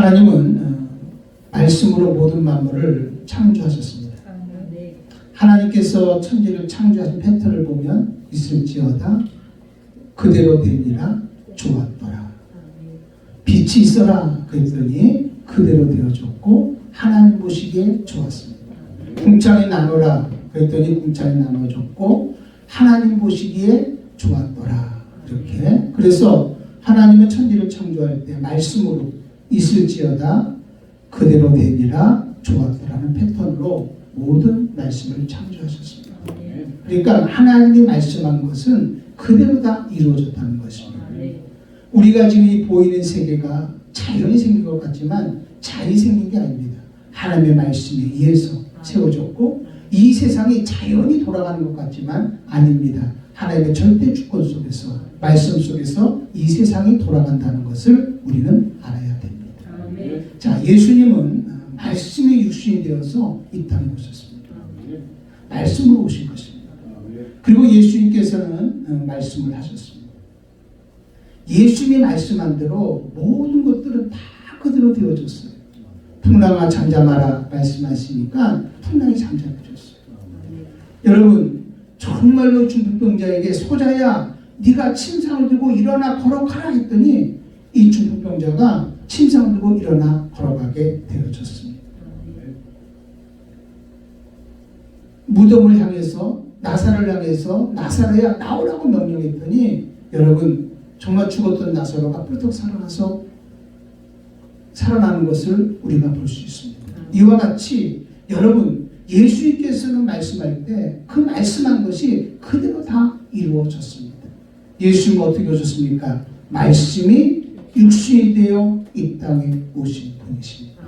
하나님은 말씀으로 모든 만물을 창조하셨습니다. 하나님께서 천지를 창조하신 패턴을 보면 있을지어다 그대로 되니라 좋았더라. 빛이 있어라 그랬더니 그대로 되어졌고 하나님 보시기에 좋았습니다. 궁창이 나누라 그랬더니 궁창이 나눠졌고 하나님 보시기에 좋았더라. 이렇게. 그래서 하나님은 천지를 창조할 때 말씀으로 있을지어다 그대로 되니라 좋았더라는 패턴으로 모든 말씀을 창조하셨습니다. 그러니까 하나님이 말씀한 것은 그대로 다 이루어졌다는 것입니다. 우리가 지금 보이는 세계가 자연이 생긴 것 같지만 자연이 생긴 게 아닙니다. 하나님의 말씀에 의해서 세워졌고 이 세상이 자연이 돌아가는 것 같지만 아닙니다. 하나님의 절대 주권 속에서 말씀 속에서 이 세상이 돌아간다는 것을 우리는 알아야 됩니다. 자, 예수님은 말씀이 육신이 되어서 이 땅에 오셨습니다. 말씀으로 오신 것입니다. 그리고 예수님께서는 말씀을 하셨습니다. 예수님이 말씀한 대로 모든 것들은 다 그대로 되어졌어요. 풍랑아 잠잠하라 말씀하시니까 풍랑이 잠잠해졌어요. 여러분 정말로 중풍병자에게 소자야 네가 침상을 들고 일어나 걸어가라 했더니 이 중풍병자가 침상을 들고 일어나 걸어가게 되어졌습니다. 무덤을 향해서 나사로를 향해서 나사로야 나오라고 명령했더니 여러분 정말 죽었던 나사로가 뿔떡 살아나서 살아나는 것을 우리가 볼 수 있습니다. 이와 같이 여러분 예수님께서는 말씀할 때 그 말씀한 것이 그대로 다 이루어졌습니다. 예수님은 어떻게 오셨습니까? 말씀이 육신이 되어 이 땅에 오신 분이십니다.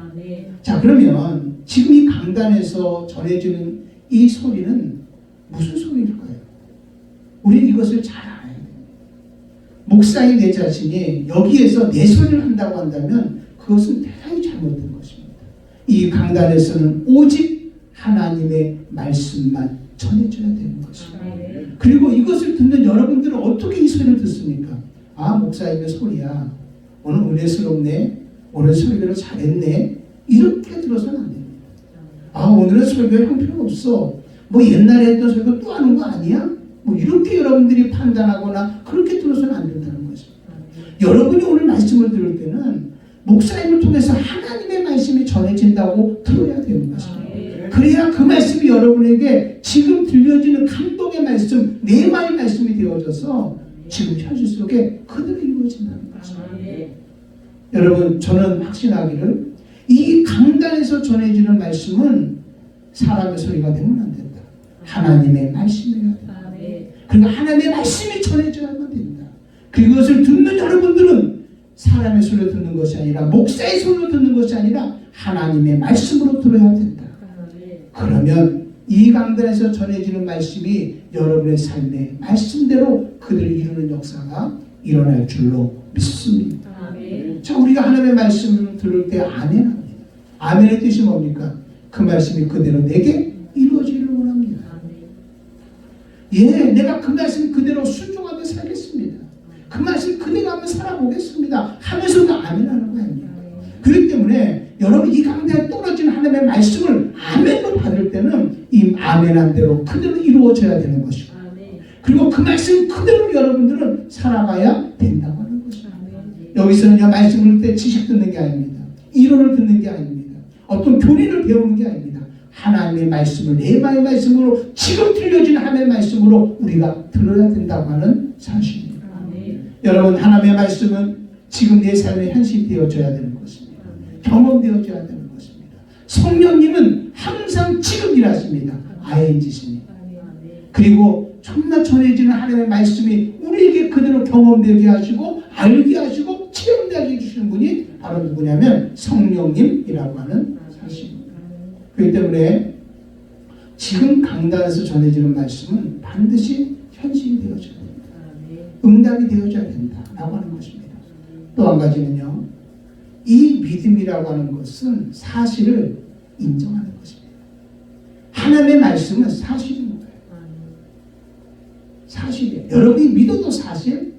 자, 그러면 지금 이 강단에서 전해지는 이 소리는 무슨 소리일까요? 우리는 이것을 잘 알아야 됩니다. 목사인 내 자신이 여기에서 내 소리를 한다고 한다면 그것은 대단히 잘못된 것입니다. 이 강단에서는 오직 하나님의 말씀만 전해줘야 되는 것입니다. 그리고 이것을 듣는 여러분들은 어떻게 이 소리를 듣습니까? 아, 목사님의 소리야. 오늘 은혜스럽네. 오늘 설교를 잘했네. 이렇게 들어서는 안 됩니다. 아, 오늘은 설교에 형편없어. 뭐 옛날에 했던 설교 또 하는 거 아니야? 뭐 이렇게 여러분들이 판단하거나 그렇게 들어서는 안 된다는 것입니다. 여러분이 오늘 말씀을 들을 때는 목사님을 통해서 하나님의 말씀이 전해진다고 들어야 되는 것입니다. 그래야 그 말씀이 여러분에게 지금 들려지는 감동의 말씀, 내마의 말씀이 되어져서 지금 현실 속에 그대로 이루어진다는 것입니다. 여러분 저는 확신하기를 이 강단에서 전해지는 말씀은 사람의 소리가 되면 안 된다. 하나님의 말씀이어야 된다. 그리고 하나님의 말씀이 전해져야만 된다. 그것을 듣는 여러분들은 사람의 소리를 듣는 것이 아니라 목사의 소리를 듣는 것이 아니라 하나님의 말씀으로 들어야 된다. 그러면 이 강단에서 전해지는 말씀이 여러분의 삶의 말씀대로 그들을 이루는 역사가 일어날 줄로 믿습니다. 자, 우리가 하나님의 말씀을 들을 때 아멘합니다. 아멘의 뜻이 뭡니까? 그 말씀이 그대로 내게 이루어지기를 원합니다. 예, 내가 그 말씀 그대로 순종하며 살겠습니다. 그 말씀 그대로 한번 살아보겠습니다 하면서도 아멘하는 거 아닙니까? 그렇기 때문에 여러분 이 강단에 떨어진 하나님의 말씀을 아멘으로 받을 때는 이 아멘한 대로 그대로 이루어져야 되는 것이고 그리고 그 말씀 그대로 여러분들은 살아가야 된다고 하는 것입니다. 여기서는요 말씀을 때 지식 듣는 게 아닙니다. 이론을 듣는 게 아닙니다. 어떤 교리를 배우는 게 아닙니다. 하나님의 말씀을 내마의 말씀으로 지금 들려진 하나님의 말씀으로 우리가 들어야 된다고 하는 사실입니다. 여러분 하나님의 말씀은 지금 내 삶에 현실되어져야 되는 것입니다. 경험되어져야 되는 것입니다. 성령님은 항상 지금 일하십니다. ING십니다. 그리고 정말 전해지는 하나님의 말씀이 우리에게 그대로 경험되게 하시고 알게 하시고 체험되게 해주시는 분이 바로 누구냐면 성령님이라고 하는 사실입니다. 그렇기 때문에 지금 강단에서 전해지는 말씀은 반드시 현실이 되어져야 됩니다. 응답이 되어져야 된다라고 하는 것입니다. 또 한 가지는요. 이 믿음이라고 하는 것은 사실을 인정하는 것입니다. 하나님의 말씀은 사실인 거예요. 사실이에요. 여러분이 믿어도 사실,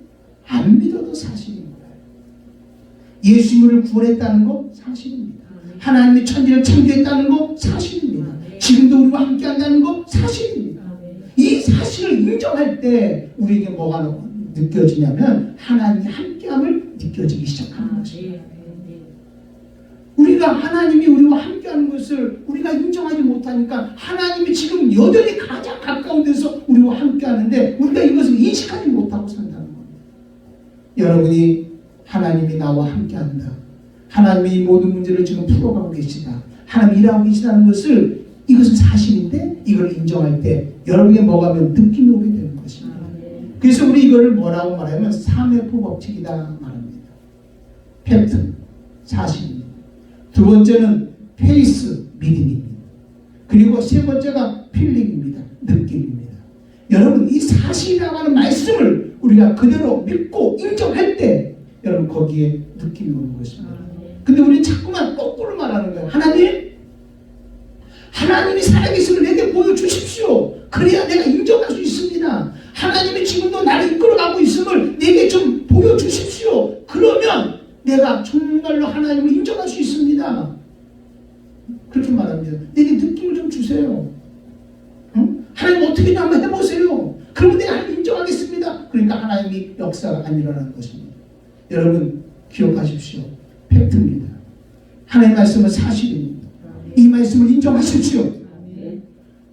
안 믿어도 사실인 거예요. 예수님을 구원했다는 거 사실입니다. 하나님이 천지를 창조했다는 거 사실입니다. 지금도 우리와 함께한다는 거 사실입니다. 이 사실을 인정할 때 우리에게 뭐가 느껴지냐면 하나님이 함께함을 느껴지기 시작하는 것입니다. 우리가 하나님이 우리와 함께하는 것을 우리가 인정하지 못하니까 하나님이 지금 여전히 가장 가까운 데서 우리와 함께하는데 우리가 이것을 인식하지 못하고 산다는 겁니다. 여러분이 하나님이 나와 함께한다. 하나님이 이 모든 문제를 지금 풀어가고 계시다. 하나님이 일하고 계시다는 것을 이것은 사실인데 이걸 인정할 때 여러분의 뭐가 하면 느낌이 오게 되는 것입니다. 그래서 우리 이거를 뭐라고 말하면 삼회포 법칙이다 말합니다. 팩트, 사실입니다. 두 번째는 페이스, 믿음입니다. 그리고 세 번째가 필링입니다. 느낌입니다. 여러분 이 사실이라고 하는 말씀을 우리가 그대로 믿고 인정할 때 여러분 거기에 느낌이 오는 것입니다. 근데 우리는 자꾸만 거꾸로 말하는 거예요. 하나님이 살아계심을 내게 보여주십시오. 그래야 내가 인정할 수 있습니다. 하나님이 지금도 나를 이끌어가고 있음을 내게 좀 보여주십시오. 그러면 내가 정말로 하나님을 인정할 수 있습니다. 그렇게 말합니다. 내게 느낌을 좀 주세요. 응? 하나님 어떻게 한번 해보세요. 그러면 내가 하나님 인정하겠습니다. 그러니까 하나님이 역사가 안 일어나는 것입니다. 여러분 기억하십시오. 팩트입니다. 하나님의 말씀은 사실입니다. 이 말씀을 인정하십시오.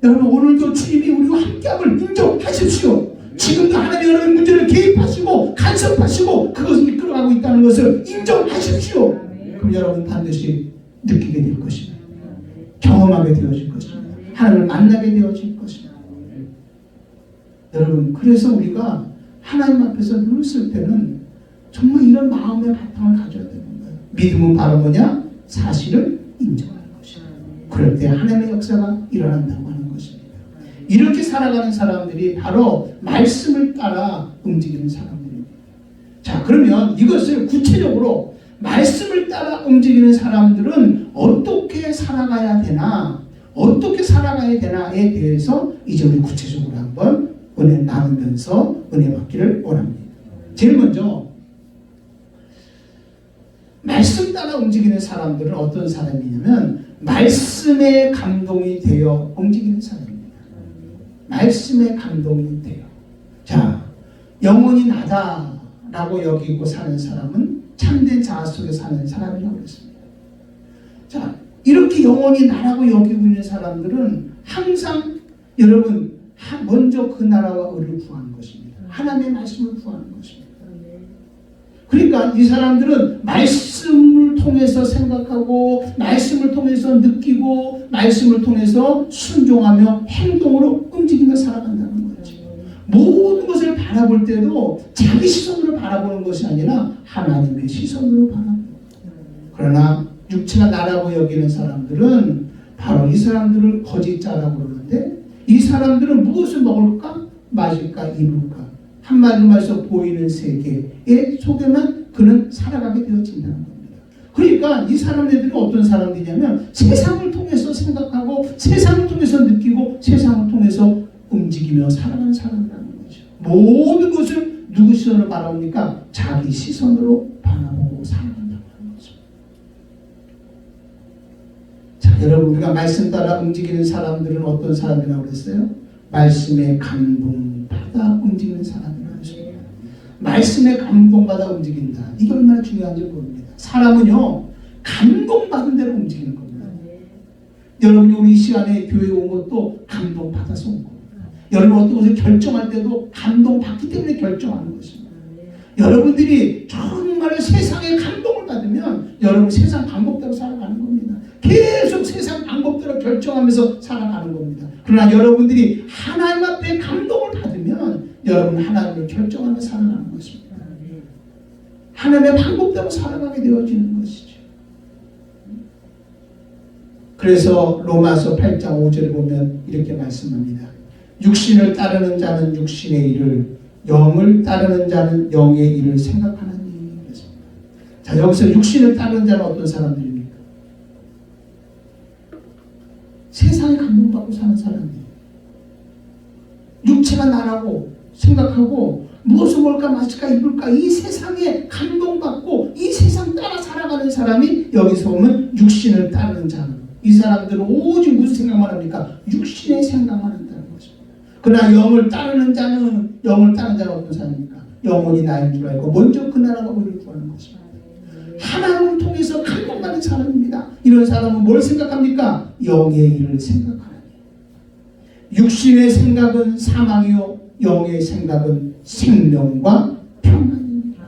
여러분 오늘도 주님이 우리와 함께함을 인정하십시오. 지금도 하나님 여러분 문제를 개입하시고 간섭하시고 그것을 이끌어가고 있다는 것을 인정하십시오. 그럼 여러분 반드시 느끼게 될 것입니다. 경험하게 되어질 것입니다. 하나님을 만나게 되어질 것입니다. 여러분 그래서 우리가 하나님 앞에서 늘 쓸 때는 정말 이런 마음의 바탕을 가져야 되는 거예요. 믿음은 바로 뭐냐? 사실을 인정하는 것입니다. 그럴 때 하나님의 역사가 일어난다고 하는 것입니다. 이렇게 살아가는 사람들이 바로 말씀을 따라 움직이는 사람들입니다. 자, 그러면 이것을 구체적으로 말씀을 따라 움직이는 사람들은 어떻게 살아가야 되나, 어떻게 살아가야 되나에 대해서 이제 우리 구체적으로 한번 은혜 나누면서 은혜 받기를 원합니다. 제일 먼저 말씀 따라 움직이는 사람들은 어떤 사람이냐면 말씀에 감동이 되어 움직이는 사람입니다. 말씀에 감동이 돼요. 자, 영혼이 나다라고 여기고 사는 사람은 참된 자아 속에 사는 사람이라고 했습니다. 자, 이렇게 영혼이 나라고 여기고 있는 사람들은 항상 여러분 먼저 그 나라와 의를 구하는 것입니다. 하나님의 말씀을 구하는 것입니다. 그러니까 이 사람들은 말씀을 통해서 생각하고 말씀을 통해서 느끼고 말씀을 통해서 순종하며 행동으로 움직이며 살아간다는 거죠. 모든 것을 바라볼 때도 자기 시선으로 바라보는 것이 아니라 하나님의 시선으로 바라보는 거예요. 그러나 육체가 나라고 여기는 사람들은 바로 이 사람들을 거짓자라고 그러는데 이 사람들은 무엇을 먹을까? 마실까? 입을까? 한마디로 말해서 보이는 세계의 속에만 그는 살아가게 되어진다는 겁니다. 그러니까 이 사람들이 어떤 사람들이냐면 세상을 통해서 생각하고 세상을 통해서 느끼고 세상을 통해서 움직이며 살아가는 사람이라는 거죠. 모든 것을 누구 시선으로 바라봅니까? 자기 시선으로 바라보고 살아간다고 하는 거죠. 자, 여러분 우리가 말씀 따라 움직이는 사람들은 어떤 사람이라고 그랬어요? 말씀에 감동받아 움직이는 사람이라고 했습니다. 말씀에 감동받아 움직인다. 이게 얼마나 중요한지 모릅니다. 사람은요 감동받은 대로 움직이는 겁니다. 여러분이 우리 이 시간에 교회에 온 것도 감동받아서 온 겁니다. 여러분 어떤 것을 결정할 때도 감동받기 때문에 결정하는 것입니다. 여러분들이 정말 세상에 감동을 받으면 여러분 세상 방법대로 살아가는 겁니다. 계속 세상 방법대로 결정하면서 살아가는 겁니다. 그러나 여러분들이 하나님 앞에 감동을 받으면 여러분 하나님을 결정하며 살아가는 것입니다. 하나님의 방법대로 살아가게 되어지는 것이죠. 그래서 로마서 8장 5절에 보면 이렇게 말씀합니다. 육신을 따르는 자는 육신의 일을, 영을 따르는 자는 영의 일을 생각하나니. 그랬습니다. 자, 여기서 육신을 따르는 자는 어떤 사람들입니까? 세상에 감동받고 사는 사람들. 육체가 나라고 생각하고 무엇을 먹을까 마실까 입을까 이 세상에 감동받고 이 세상 따라 살아가는 사람이 여기서 보면 육신을 따르는 자는 이 사람들은 오직 무슨 생각만 합니까? 육신의 생각만 한다는 거죠. 그러나 영을 따르는 자는 어떤 사람입니까? 영혼이 나인 줄 알고 먼저 그 나라가 우리를 구하는 것입니다. 하나님을 통해서 감동받는 사람입니다. 이런 사람은 뭘 생각합니까? 영의 일을 생각하는. 육신의 생각은 사망이요 영의 생각은 생명과 평안입니다.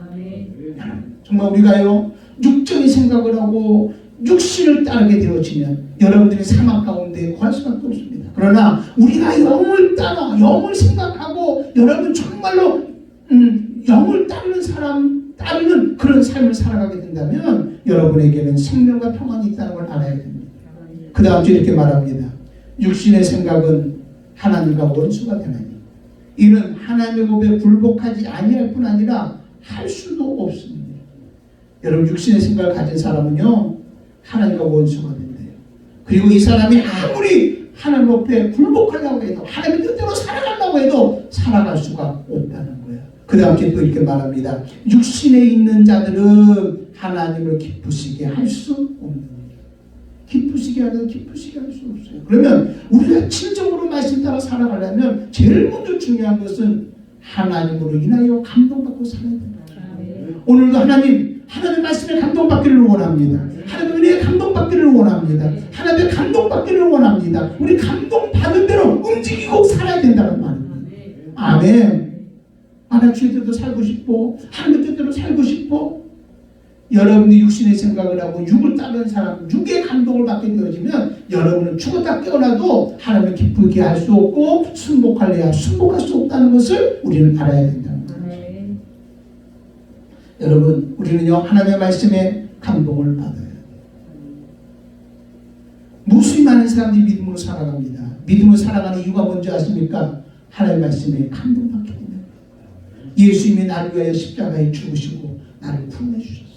정말 우리가요 육적인 생각을 하고 육신을 따르게 되어지면 여러분들이 사망 가운데 구할 수밖에 없습니다. 그러나 우리가 영을 따라 영을 생각하고 여러분 정말로 영을 따르는 그런 삶을 살아가게 된다면 여러분에게는 생명과 평안이 있다는 걸 알아야 됩니다. 그 다음 주에 이렇게 말합니다. 육신의 생각은 하나님과 원수가 되나니 이는 하나님의 법에 굴복하지 아니할 뿐 아니라 할 수도 없습니다. 여러분 육신의 생각을 가진 사람은요 하나님과 원수가 된대요. 그리고 이 사람이 아무리 하나님 법에 굴복하려고 해도 하나님의 뜻대로 살아가려고 해도 살아갈 수가 없다는 거예요. 그 다음 주에 또 이렇게 말합니다. 육신에 있는 자들은 하나님을 기쁘시게 할 수 없는 기쁘시게 할 수 없어요. 그러면 우리가 진정으로 말씀 따라 살아가려면 제일 먼저 중요한 것은 하나님으로 인하여 감동받고 살아야 된다. 오늘도 하나님의 말씀에 감동받기를 원합니다. 하나님의 은혜에 감동받기를 원합니다. 하나님의 감동받기를 원합니다. 우리 감동받은 대로 움직이고 살아야 된다는 말입니다. 아멘. 하나님 뜻대로 살고 싶고 하나님의 뜻대로 살고 싶고 여러분이 육신의 생각을 하고 육을 따르는 사람, 육의 감동을 받게 되어지면 여러분은 죽었다 깨어나도 하나님을 기쁘게 할 수 없고 순복할 수 없다는 것을 우리는 알아야 된다는 거예요. 여러분 우리는요 하나님의 말씀에 감동을 받아야 돼요. 무수히 많은 사람들이 믿음으로 살아갑니다. 믿음으로 살아가는 이유가 뭔지 아십니까? 하나님의 말씀에 감동받기 때문에. 예수님이 나를 위하여 십자가에 죽으시고 나를 구원해 주셨어요.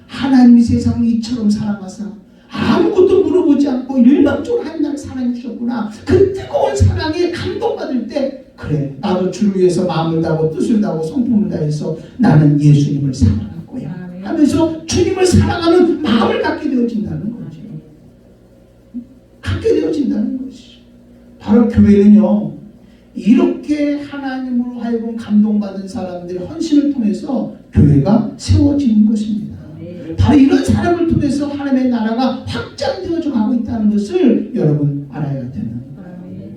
하나님이 세상을 이처럼 사랑하사 아무것도 물어보지 않고 일방적으로 하나님 나를 사랑해 주셨구나. 그 뜨거운 사랑에 감동받을 때 그래 나도 주를 위해서 마음을 다하고 뜻을 다하고 성품을 다해서 나는 예수님을 사랑할 거야 하면서 주님을 사랑하는 마음을 갖게 되어진다는 거지. 갖게 되어진다는 것이 바로 교회는요 이렇게 하나님으로 하여금 감동받은 사람들의 헌신을 통해서 교회가 세워지는 것입니다. 바로 이런 사람을 통해서 하나님의 나라가 확장되어져 가고 있다는 것을 여러분 알아야 되는 거예요.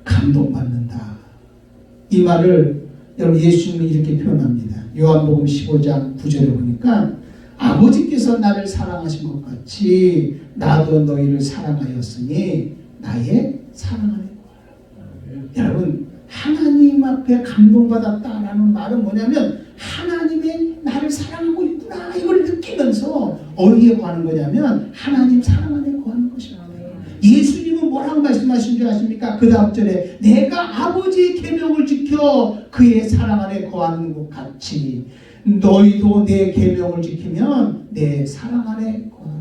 감동받는다. 이 말을 여러분 예수님이 이렇게 표현합니다. 요한복음 15장 9절에 보니까 아버지께서 나를 사랑하신 것 같이 나도 너희를 사랑하였으니 나의 사랑 안에 거하라. 여러분 하나님 앞에 감동받았다라는 말은 뭐냐면 하나님의 나를 사랑하고 있구나 이걸 느끼면서 어디에 거하는 거냐면 하나님 사랑 안에 거하는 것입니다. 예수님은 뭐라고 말씀하신 줄 아십니까? 그 다음 절에 내가 아버지의 계명을 지켜 그의 사랑 안에 거하는 것 같이 너희도 내 계명을 지키면 내 사랑 안에 거하라.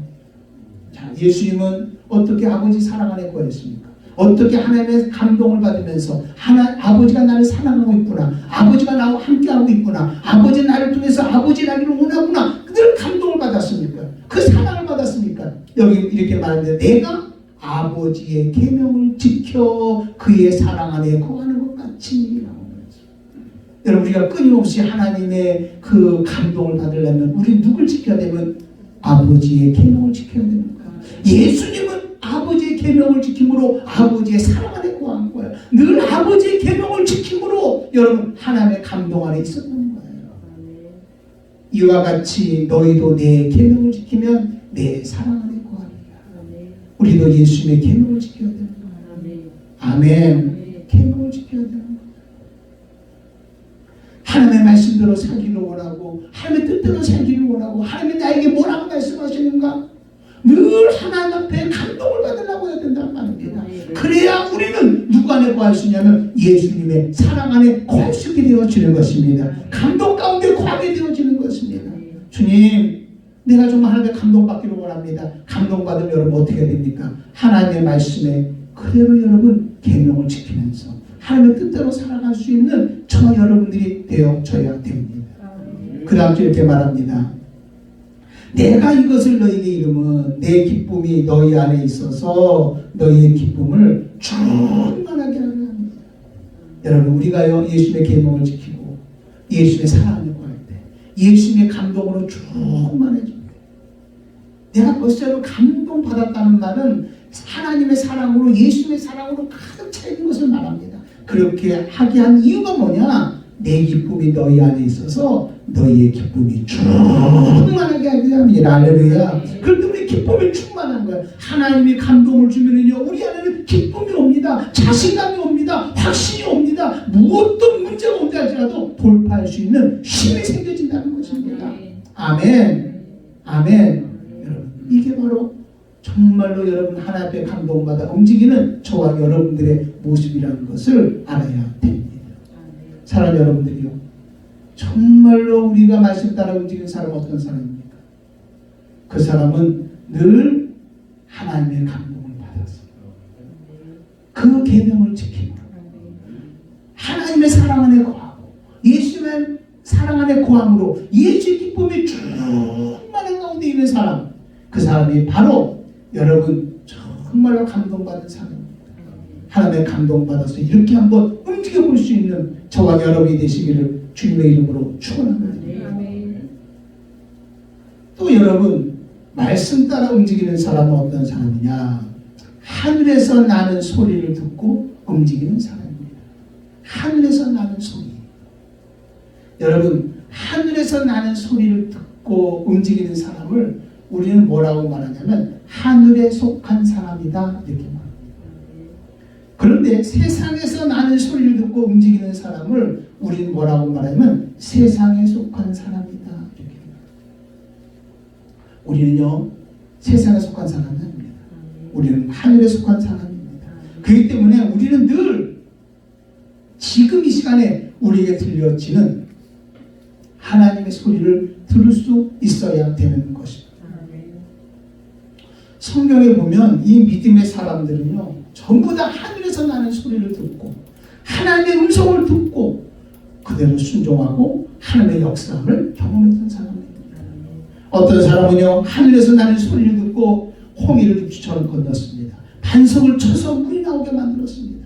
자, 예수님은 어떻게 아버지 사랑 안에 거했습니까? 어떻게 하나님의 감동을 받으면서 아버지가 나를 사랑하고 있구나. 아버지가 나와 함께하고 있구나. 아버지 나를 통해서 아버지 나기를 원하구나. 늘 감동을 받았습니까? 그 사랑을 받았습니까? 여기 이렇게 말하는데 내가 아버지의 계명을 지켜 그의 사랑 안에 거하는 것 같이 여러분 우리가 끊임없이 하나님의 그 감동을 받으려면 우리 누굴 지켜야 되면 아버지의 계명을 지켜야 됩니다. 예수님은 아버지의 계명을 지킴으로 아버지의 사랑 안에 거한 거예요. 늘 아버지의 계명을 지킴으로 여러분 하나님의 감동 안에 있었던 거예요. 이와 같이 너희도 내 계명을 지키면 내 사랑 안에 거하리라. 우리도 예수님의 계명을 지켜야 되는 거예요. 아멘. 계명을 지켜야 되는 거예요. 하나님의 말씀대로 살기를 원하고 하나님의 뜻대로 살기를 원하고 하나님이 나에게 뭐라고 말씀하시는가 늘 하나님 앞에 감동을 받으려고 해야 된다는 말입니다. 그래야 우리는 누구 안에 거할 수 있냐면 예수님의 사랑 안에 거할 수 있게 되어지는 것입니다. 감동 가운데 거하게 되어지는 것입니다. 주님 내가 정말 하나님의 감동받기를 원합니다. 감동받으면 여러분 어떻게 해야 됩니까? 하나님의 말씀에 그대로 여러분 계명을 지키면서 하나님의 뜻대로 살아갈 수 있는 저 여러분들이 되어져야 됩니다. 그 다음 주 이렇게 말합니다. 내가 이것을 너희에게 이르면 내 기쁨이 너희 안에 있어서 너희의 기쁨을 충만하게 하려 합니다. 여러분, 우리가요 예수님의 계명을 지키고 예수님의 사랑을 구할 때 예수님의 감동으로 충만해집니다. 내가 벌써 감동받았다는 말은 하나님의 사랑으로, 예수님의 사랑으로 가득 차 있는 것을 말합니다. 그렇게 하게 한 이유가 뭐냐? 내 기쁨이 너희 안에 있어서 너희의 기쁨이 충만하게 하게 합니다. 할렐루야. 그런데 우리 기쁨이 충만한 거예요. 하나님이 감동을 주면은요, 우리 안에는 기쁨이 옵니다. 자신감이 옵니다. 확신이 옵니다. 무엇도 문제가 온다 할지라도 돌파할 수 있는 힘이 생겨진다는 것입니다. 아멘. 아멘. 여러분, 이게 바로 정말로 여러분 하나님 앞에 감동받아 움직이는 저와 여러분들의 모습이라는 것을 알아야 됩니다. 사랑하는 여러분들이요, 정말로 우리가 말씀 따라 움직이는 사람은 어떤 사람입니까? 그 사람은 늘 하나님의 감동을 받았어요. 그 계명을 지키고 하나님의 사랑 안에 거하고 예수님의 사랑 안에 거함으로 예수의 기쁨이 충만한 가운데 있는 사람, 그 사람이 바로 여러분 정말로 감동받은 사람입니다. 하나님의 감동받아서 이렇게 한번 움직여 볼 수 있는 저와 여러분이 되시기를 주님의 이름으로 축원합니다. 또 여러분, 말씀 따라 움직이는 사람은 어떤 사람이냐? 하늘에서 나는 소리를 듣고 움직이는 사람입니다. 하늘에서 나는 소리. 여러분, 하늘에서 나는 소리를 듣고 움직이는 사람을 우리는 뭐라고 말하냐면 하늘에 속한 사람이다, 이렇게 말합니다. 그런데 세상에서 나는 소리를 듣고 움직이는 사람을 우리는 뭐라고 말하냐면 세상에 속한 사람이다, 이렇게 말합니다. 우리는요, 세상에 속한 사람이 아닙니다. 우리는 하늘에 속한 사람입니다. 그렇기 때문에 우리는 늘 지금 이 시간에 우리에게 들려지는 하나님의 소리를 들을 수 있어야 되는 것입니다. 성경에 보면 이 믿음의 사람들은요, 전부 다 하늘에서 나는 소리를 듣고 하나님의 음성을 듣고 그대로 순종하고 하나님의 역사를 경험했던 사람입니다. 어떤 사람은요, 하늘에서 나는 소리를 듣고 홍해를 육지처럼 건넜습니다. 반석을 쳐서 물이 나오게 만들었습니다.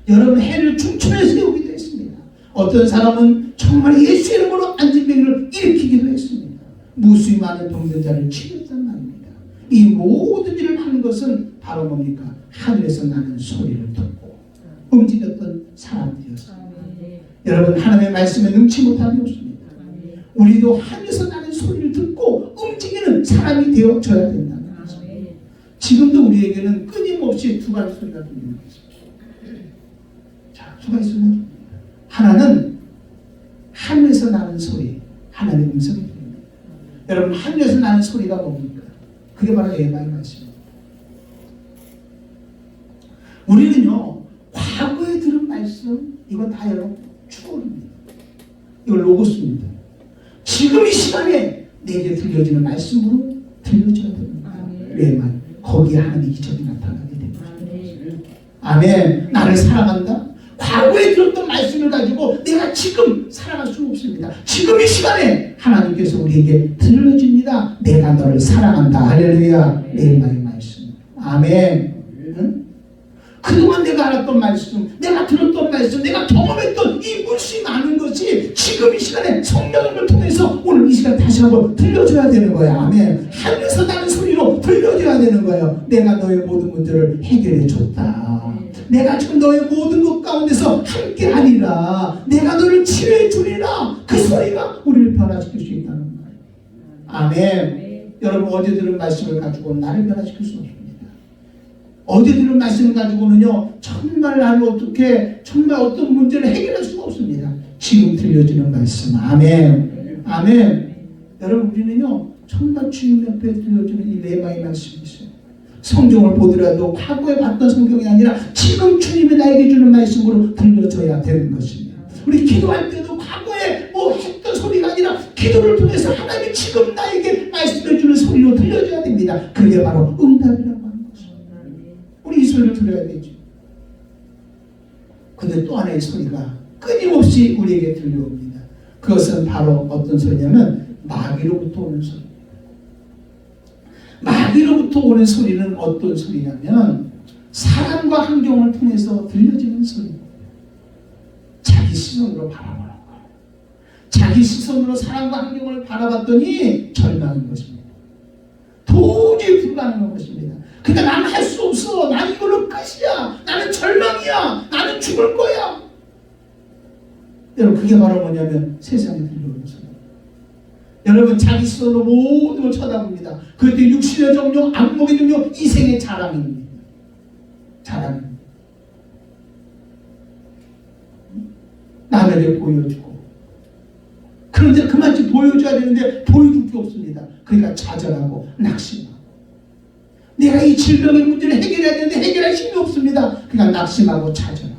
여러분, 해를 중천에 세우기도 했습니다. 어떤 사람은 정말 예수 이름으로 안진병을 일으키기도 했습니다. 무수히 많은 병든 자를 치료했단 말입니다. 이 모든 일을 하는 것은 바로 뭡니까? 하늘에서 나는 소리를 듣고 움직였던 사람들이었습니다. 여러분, 하나님의 말씀에 능치 못함이 없습니다. 우리도 하늘에서 나는 소리를 듣고 움직이는 사람이 되어져야 된다는 것입니다. 지금도 우리에게는 끊임없이 두 가지 소리가 들리는 것입니다. 자, 두 가지 소리가 들립니다. 하나는 하늘에서 나는 소리, 하나님의 음성이 들립니다. 여러분, 하늘에서 나는 소리가 뭡니까? 그게 바로 예방의 말씀입니다. 우리는요, 과거에 들은 말씀, 이건 다 여러분 추억입니다. 이건 로고스입니다. 지금 이 시간에 내게 들려지는 말씀으로 들려져야 됩니다. 예방. 거기에 하나님의 기적이 나타나게 됩니다. 아멘. 나를 사랑한다? 과거에 들었던 말씀을 가지고 내가 지금 살아갈 수는 없습니다. 지금 이 시간에 하나님께서 우리에게 들려줍니다. 내가 너를 사랑한다. 할렐루야. 예방의 말씀. 아멘. 응? 그동안 내가 알았던 말씀, 내가 들었던 말씀, 내가 경험했던 이 물씬 많은 것이 지금 이 시간에 성령을 통해서 오늘 이 시간 다시 한번 들려줘야 되는 거야. 아멘. 하늘에서 나는 소리로 들려줘야 되는 거예요. 내가 너의 모든 문제를 해결해 줬다. 내가 지금 너의 모든 것 가운데서 함께 하리라. 내가 너를 치료해 주리라. 그 소리가 우리를 변화시킬 수 있다는 거예요. 아멘. 여러분, 어제 들은 말씀을 가지고 나를 변화시킬 수 없습니다. 어제 들은 말씀을 가지고는요, 정말 나를 어떻게, 정말 어떤 문제를 해결할 수가 없습니다. 지금 들려지는 말씀. 아멘. 아멘. 여러분, 우리는요, 정말 주님 옆에 들려주는 이 레마의 말씀이 있어요. 성경을 보더라도 과거에 봤던 성경이 아니라 지금 주님이 나에게 주는 말씀으로 들려줘야 되는 것입니다. 우리 기도할 때도 과거에 뭐 했던 소리가 아니라 기도를 통해서 하나님이 지금 나에게 말씀해 주는 소리로 들려줘야 됩니다. 그게 바로 응답이라고 하는 것입니다. 우리 이 소리를 들어야 되죠. 그 근데 또 하나의 소리가 끊임없이 우리에게 들려옵니다. 그것은 바로 어떤 소리냐면 마귀로부터 오는 소리입니다. 마귀로부터 오는 소리는 어떤 소리냐면 사람과 환경을 통해서 들려지는 소리입니다. 자기 시선으로 바라보는 거예요. 자기 시선으로 사람과 환경을 바라봤더니 절망인 것입니다. 도저히 불가능한 것입니다. 그러니까 나는 할 수 없어. 나는 이걸로 끝이야. 나는 절망이야. 나는 죽을 거야. 여러분, 그게 바로 뭐냐면 세상에 들려오는 소리. 여러분, 자기 스스로 모든 걸 쳐다봅니다. 그것도 육신의 정욕, 안목의 정욕, 이생의 자랑입니다. 자랑입니다. 남에게 보여주고. 그런데 그만큼 보여줘야 되는데 보여줄 게 없습니다. 그러니까 좌절하고 낙심하고. 내가 이 질병의 문제를 해결해야 되는데 해결할 힘이 없습니다. 그러니까 낙심하고 좌절하고.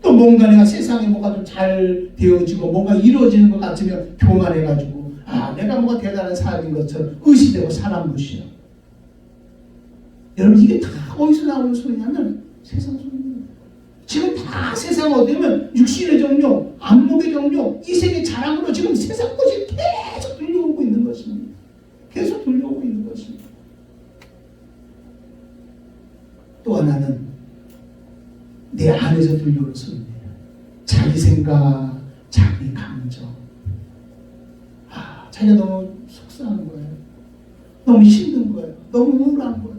또 뭔가 내가 세상에 뭐가 좀 잘 되어지고 뭔가 이루어지는 것 같으면 교만해가지고 내가 뭐가 대단한 사람인 것처럼 의시되고 사람 무시해. 여러분, 이게 다 어디서 나오는 소리냐면 세상 소리입니다. 지금 다 세상 어디면 육신의 정욕, 안목의 정욕, 이생의 자랑으로 지금 세상 것이 계속 들려오고 있는 것입니다. 계속 들려오고 있는 것입니다. 또 하나는 내 안에서 들려오는 소리입니다. 자기 생각, 자기 감정. 자기가 너무 속상한 거예요. 너무 힘든 거예요. 너무 우울한 거예요.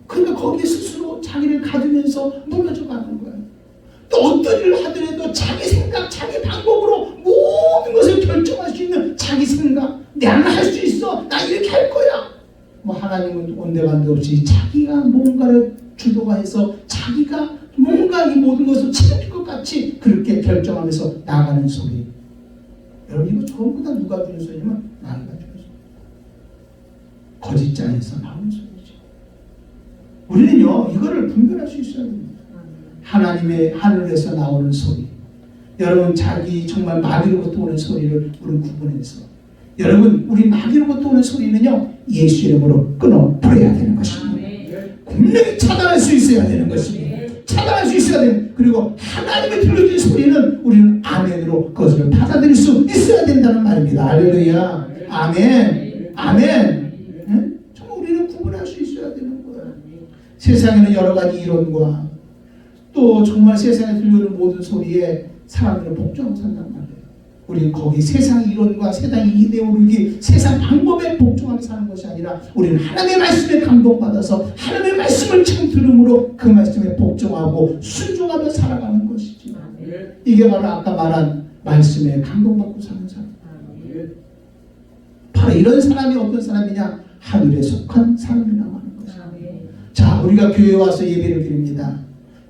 그러니까 거기에 스스로 자기를 가두면서 무너져 가는 거예요. 또 어떤 일을 하더라도 자기 생각, 자기 방법으로 모든 것을 결정할 수 있는 자기 생각. 나는 할 수 있어. 나 이렇게 할 거야. 하나님은 온데간데 없이 자기가 뭔가를 주도가 해서 자기가 뭔가 이 모든 것을 책임질 것 같이 그렇게 결정하면서 나가는 소리. 여러분, 이거 전부 다 누가 주는 소리냐면 마귀가 주는 소리. 거짓장에서 나오는 소리죠. 우리는요, 이거를 분별할 수 있어야 됩니다. 하나님의 하늘에서 나오는 소리. 여러분, 자기 정말 마귀로부터 오는 소리를 우리는 구분해서, 여러분, 우리 마귀로부터 오는 소리는요, 예수 이름으로 끊어버려야 되는 것입니다. 분명히 차단할 수 있어야 되는 것입니다. 차단할 수 있어야 되는. 그리고 하나님의 들려주는 소리는 우리는 아멘으로 그것을 받아들일 수 있어야 된다는 말입니다. 할렐루야. 아멘. 아멘. 네? 정말 우리는 구분할 수 있어야 되는 거예요. 세상에는 여러 가지 이론과 또 정말 세상에 들려오는 모든 소리에 사람들은 복종하고 산단 말이에요. 우리는 거기 세상 이론과 세상 이데올로기, 세상 방법에 복종하게 사는 것이 아니라 우리는 하나님의 말씀에 감동받아서 하나님의 말씀을 참 들음으로 그 말씀에 복종하고 순종하며 살아가는 것이지. 이게 바로 아까 말한 말씀에 감동받고 사는 사람. 바로 이런 사람이 어떤 사람이냐? 하늘에 속한 사람이라고 하는 것이죠. 자, 우리가 교회에 와서 예배를 드립니다.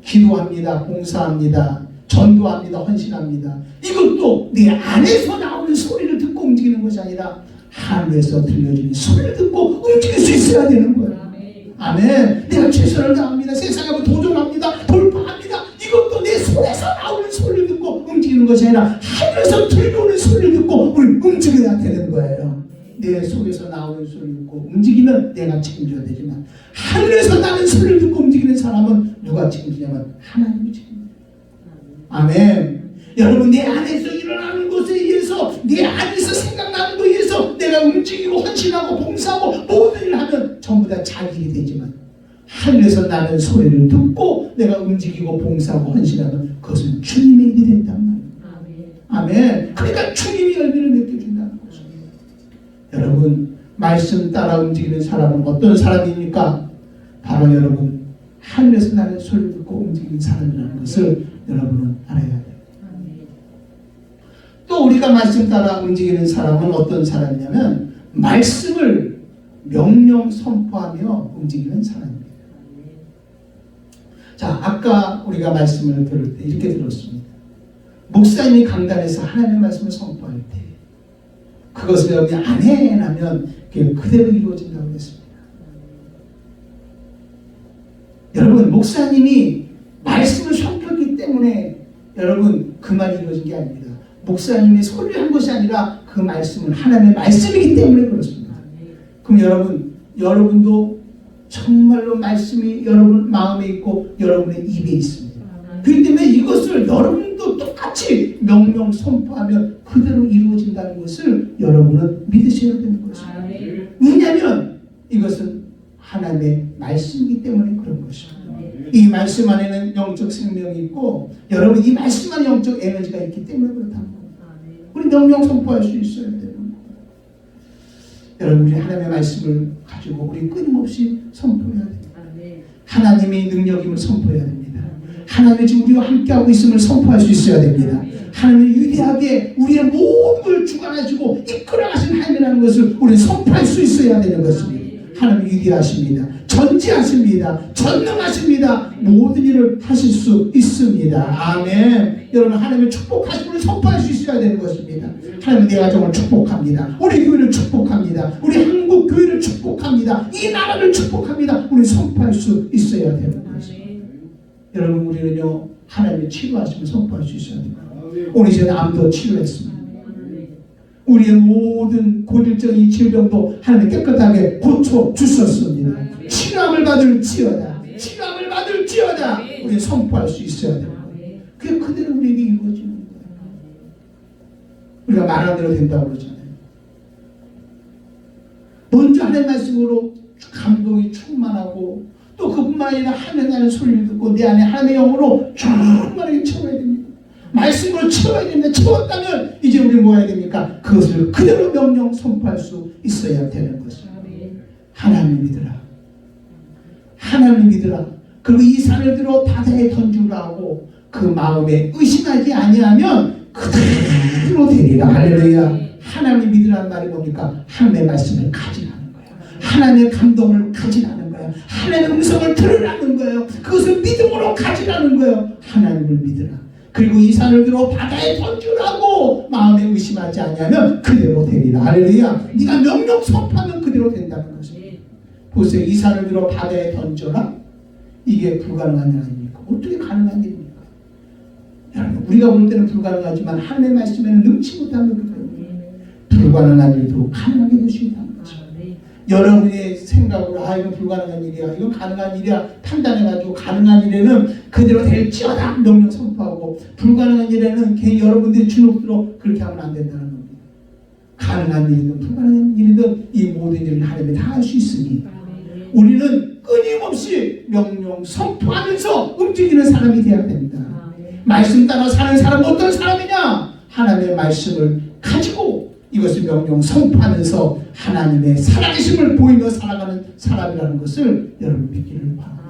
기도합니다. 봉사합니다. 전도합니다. 헌신합니다. 이것도 내 안에서 나오는 소리를 듣고 움직이는 것이 아니라 하늘에서 들려주는 소리를 듣고 움직일 수 있어야 되는 거예요. 아멘. 내가 최선을 다합니다. 세상에 도전합니다. 돌파합니다. 이것도 내 속에서 나오는 소리를 듣고 움직이는 것이 아니라 하늘에서 들려오는 소리를 듣고 우리 움직여야 되는 거예요. 내 속에서 나오는 소리를 듣고 움직이면 내가 책임져야 되지만 하늘에서 나는 소리를 듣고 움직이는 사람은 누가 책임지냐면 하나님이 책임져요. 아멘. 여러분, 내 안에서 일어나는 것에 의해서, 내 안에서 생각나는 것에 의해서 내가 움직이고 헌신하고 봉사하고 모든 일을 하면 전부 다 자기 일이 되지만 하늘에서 나는 소리를 듣고 내가 움직이고 봉사하고 헌신하면 그것은 주님의 일이 된단 말이에요. 아멘. 그러니까 주님이 열매를 맺겨준다는 거죠. 여러분, 말씀 따라 움직이는 사람은 어떤 사람입니까? 바로 여러분, 하늘에서 나는 소리를 듣고 움직이는 사람이라는 것을 여러분은 알아야 돼요. 또 우리가 말씀 따라 움직이는 사람은 어떤 사람이냐면 말씀을 명령 선포하며 움직이는 사람입니다. 자, 아까 우리가 말씀을 들을 때 이렇게 들었습니다. 목사님이 강단에서 하나님의 말씀을 선포할 때 그것을 여기 아멘 하면 그대로 이루어진다고 했습니다. 여러분, 목사님이 말씀을 선포했기 때문에 여러분 그 말이 이루어진 게 아닙니다. 목사님이 소리를 한 것이 아니라 그 말씀은 하나님의 말씀이기 때문에 그렇습니다. 그럼 여러분도 정말로 말씀이 여러분 마음에 있고 여러분의 입에 있습니다. 그렇기 때문에 이것을 여러분도 똑같이 명령 선포하면 그대로 이루어진다는 것을 여러분은 믿으셔야 되는 것입니다. 왜냐하면 이것은 하나님의 말씀이기 때문에 그런 것입니다. 이 말씀 안에는 영적 생명이 있고 여러분 이 말씀 안에 영적 에너지가 있기 때문에 그렇다는 겁니다. 우리 명령 선포할 수 있어야 되는 거예요. 여러분 우리 하나님의 말씀을 가지고 우리 끊임없이 선포해야 됩니다. 하나님의 능력임을 선포해야 됩니다. 하나님이 지금 우리와 함께하고 있음을 선포할 수 있어야 됩니다. 하나님이 위대하게 우리의 모든 걸 주관하시고 이끌어가신 하나님이라는 것을 우리는 선포할 수 있어야 되는 것입니다. 하나님이 위대하십니다. 전지하십니다. 전능하십니다. 모든 일을 하실 수 있습니다. 아멘. 여러분 하나님의 축복하심을 선포할 수 있어야 되는 것입니다. 하나님 내 가정을 축복합니다. 우리 교회를 축복합니다. 우리 한국 교회를 축복합니다. 이 나라를 축복합니다. 우리 선포할 수 있어야 되는 것입니다. 여러분 우리는요 하나님의 치료하심을 선포할 수 있어야 됩니다. 오늘 전에 암도 치료했습니다. 우리의 모든 고질적인 질병도 하나님 깨끗하게 고쳐주셨습니다. 치료함을 받을지어다. 치료함을 받을지어다. 우리 선포할 수 있어야 됩니다. 그게 그대로 우리에게 이루어지는 거예요. 우리가 말한 대로 된다고 그러잖아요. 먼저 하나님 말씀으로 감동이 충만하고 또 그뿐만 아니라 하나님의 소리를 듣고 내 안에 하나님의 영으로 충만하게 채워야 됩니다. 말씀으로 채워야 됩니다. 채웠다면 이제 우리 뭐 해야 됩니까? 그것을 그대로 명령 선포할 수 있어야 되는 것입니다. 하나님 믿으라. 하나님 믿으라. 그리고 이 산을 들어 바다에 던지라 하고 그 마음에 의심하지 아니하면 그대로 되리라. 할렐루야. 하나님 믿으라는 말이 뭡니까? 하나님의 말씀을 가지라는 거예요. 하나님의 감동을 가지라는 거예요. 하나님의 음성을 들으라는 거예요. 그것을 믿음으로 가지라는 거예요. 하나님을 믿으라. 그리고 이 산을 들어 바다에 던지라고 마음에 의심하지 않으면 그대로 되리라. 할렐루야. 네가 명령 선포하면 그대로 된다는 것입니다. 보세요. 이 산을 들어 바다에 던져라. 이게 불가능한 일 아닙니까? 어떻게 가능한 일입니까? 여러분 우리가 볼 때는 불가능하지만 하나님의 말씀에는 능치 못하는 거예요. 불가능한 일도 가능하게 될 수 있다는 것입니다. 여러분의 생각으로 이건 불가능한 일이야, 이건 가능한 일이야 판단해가지고 가능한 일에는 그대로 될지어다 명령 선포하고 불가능한 일에는 괜히 여러분들이 주눅들어 그렇게 하면 안 된다는 겁니다. 가능한 일이든 불가능한 일이든 이 모든 일을 하나님이 다 할 수 있으니 우리는 끊임없이 명령 선포하면서 움직이는 사람이 되어야 됩니다. 말씀 따라 사는 사람은 어떤 사람이냐? 하나님의 말씀을 가지고 이것을 명령 선포하면서 하나님의 살아계심을 보이며 살아가는 사람이라는 것을 여러분 믿기를 바랍니다.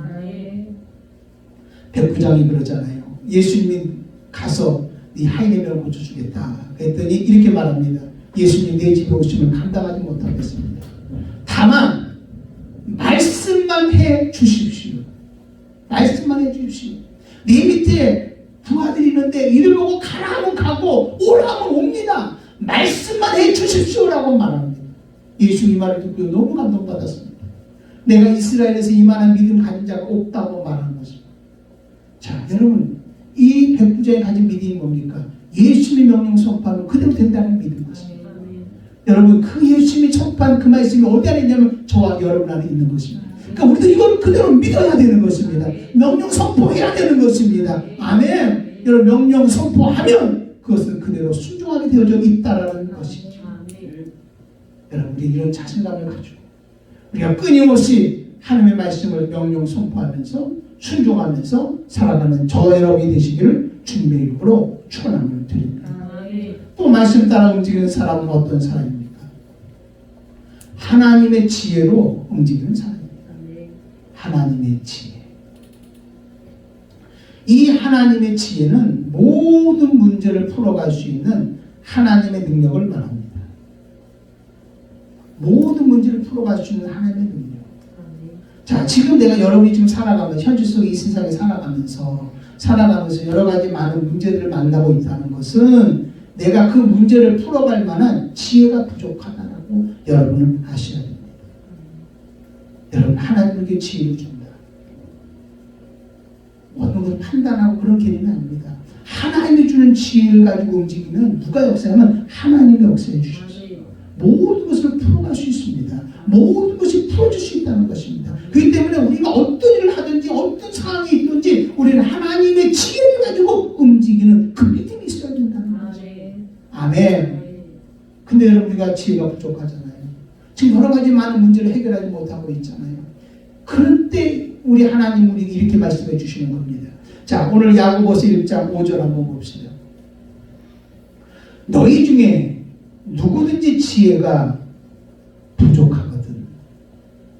백부장이 그러잖아요. 예수님이 가서 네 하인의 고쳐주겠다 그랬더니 이렇게 말합니다. 예수님 내 집에 오시면 감당하지 못하겠습니다. 다만 말씀만 해 주십시오. 말씀만 해 주십시오. 네 밑에 부하들이 있는데 이를 보고 가라 하면 가고 오라 하면 옵니다. 말씀만 해 주십시오라고 말합니다. 예수님 말을 듣고 너무 감동받았습니다. 내가 이스라엘에서 이만한 믿음 가진 자가 없다고 말하는 것입니다. 자, 여러분 이 백부장이 가진 믿음이 뭡니까? 예수님의 명령 선포하면 그대로 된다는 믿음 것입니다. 여러분 그 예수님이 선포한 그 말씀이 어디 안에 있냐면 저와 여러분 안에 있는 것입니다. 그러니까 우리도 이걸 그대로 믿어야 되는 것입니다. 명령 선포해야 되는 것입니다. 아멘. 여러분 명령 선포하면 그것은 그대로 순종하게 되어져 있다라는 것이죠. 여러분 우리 이런 자신감을 가지고 우리가 끊임없이 하나님의 말씀을 명령 선포하면서 순종하면서 살아가는 저와 여러분이 되시기를 주님의 이름으로 축원함을 드립니다. 또 말씀 따라 움직이는 사람은 어떤 사람입니까? 하나님의 지혜로 움직이는 사람입니다. 하나님의 지혜. 이 하나님의 지혜는 모든 문제를 풀어갈 수 있는 하나님의 능력을 말합니다. 모든 문제를 풀어갈 수 있는 하나님의 능력. 자, 지금 내가 여러분이 지금 살아가면서 현실 속에 이 세상에 살아가면서 여러 가지 많은 문제들을 만나고 있다는 것은 내가 그 문제를 풀어갈 만한 지혜가 부족하다라고 여러분은 아셔야 됩니다. 여러분 하나님에게 지혜를 줍니다. 어떤 것을 판단하고 그런 개념이 아닙니다. 하나님이 주는 지혜를 가지고 움직이면 누가 역사하면 하나님이 역사해 주셨어요. 모든 것을 풀어갈 수 있습니다. 모든 것이 풀어질 수 있다는 것입니다. 그렇기 때문에 우리가 지혜가 부족하잖아요. 지금 여러 가지 많은 문제를 해결하지 못하고 있잖아요. 그럴 때 우리 하나님 우리에게 이렇게 말씀해 주시는 겁니다. 자, 오늘 야고보서 1장 5절 한번 봅시다. 너희 중에 누구든지 지혜가 부족하거든.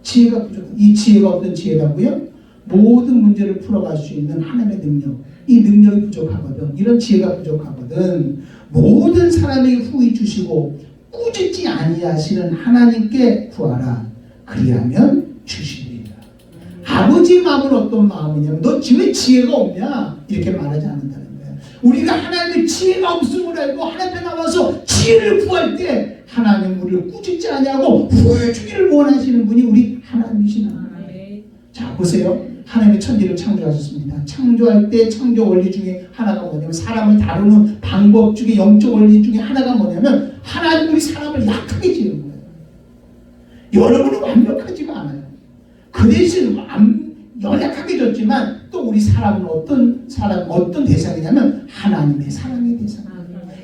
지혜가 부족하다. 이 지혜가 어떤 지혜라고요? 모든 문제를 풀어갈 수 있는 하나님의 능력. 이 능력이 부족하거든. 이런 지혜가 부족하거든. 모든 사람에게 후히 주시고 꾸짖지 아니하시는 하나님께 구하라. 그리하면 주시리라. 아버지의 마음은 어떤 마음이냐면 너 왜 지혜가 없냐? 이렇게 말하지 않는다는 거예요. 우리가 하나님의 지혜가 없음을 알고 하나님 앞에 나와서 지혜를 구할 때 하나님 우리를 꾸짖지 아니하고 후회 주기를 원하시는 분이 우리 하나님이시나. 자, 보세요. 하나님의 천지를 창조하셨습니다. 창조할 때 창조 원리 중에 하나가 뭐냐면 사람을 다루는 방법 중에 영적 원리 중에 하나가 뭐냐면 하나님 우리 사람을 약하게 지은 거예요. 여러분은 완벽하지가 않아요. 그 대신 연약하게 졌지만 또 우리 사람은 어떤 대상이냐면 하나님의 사랑의 대상.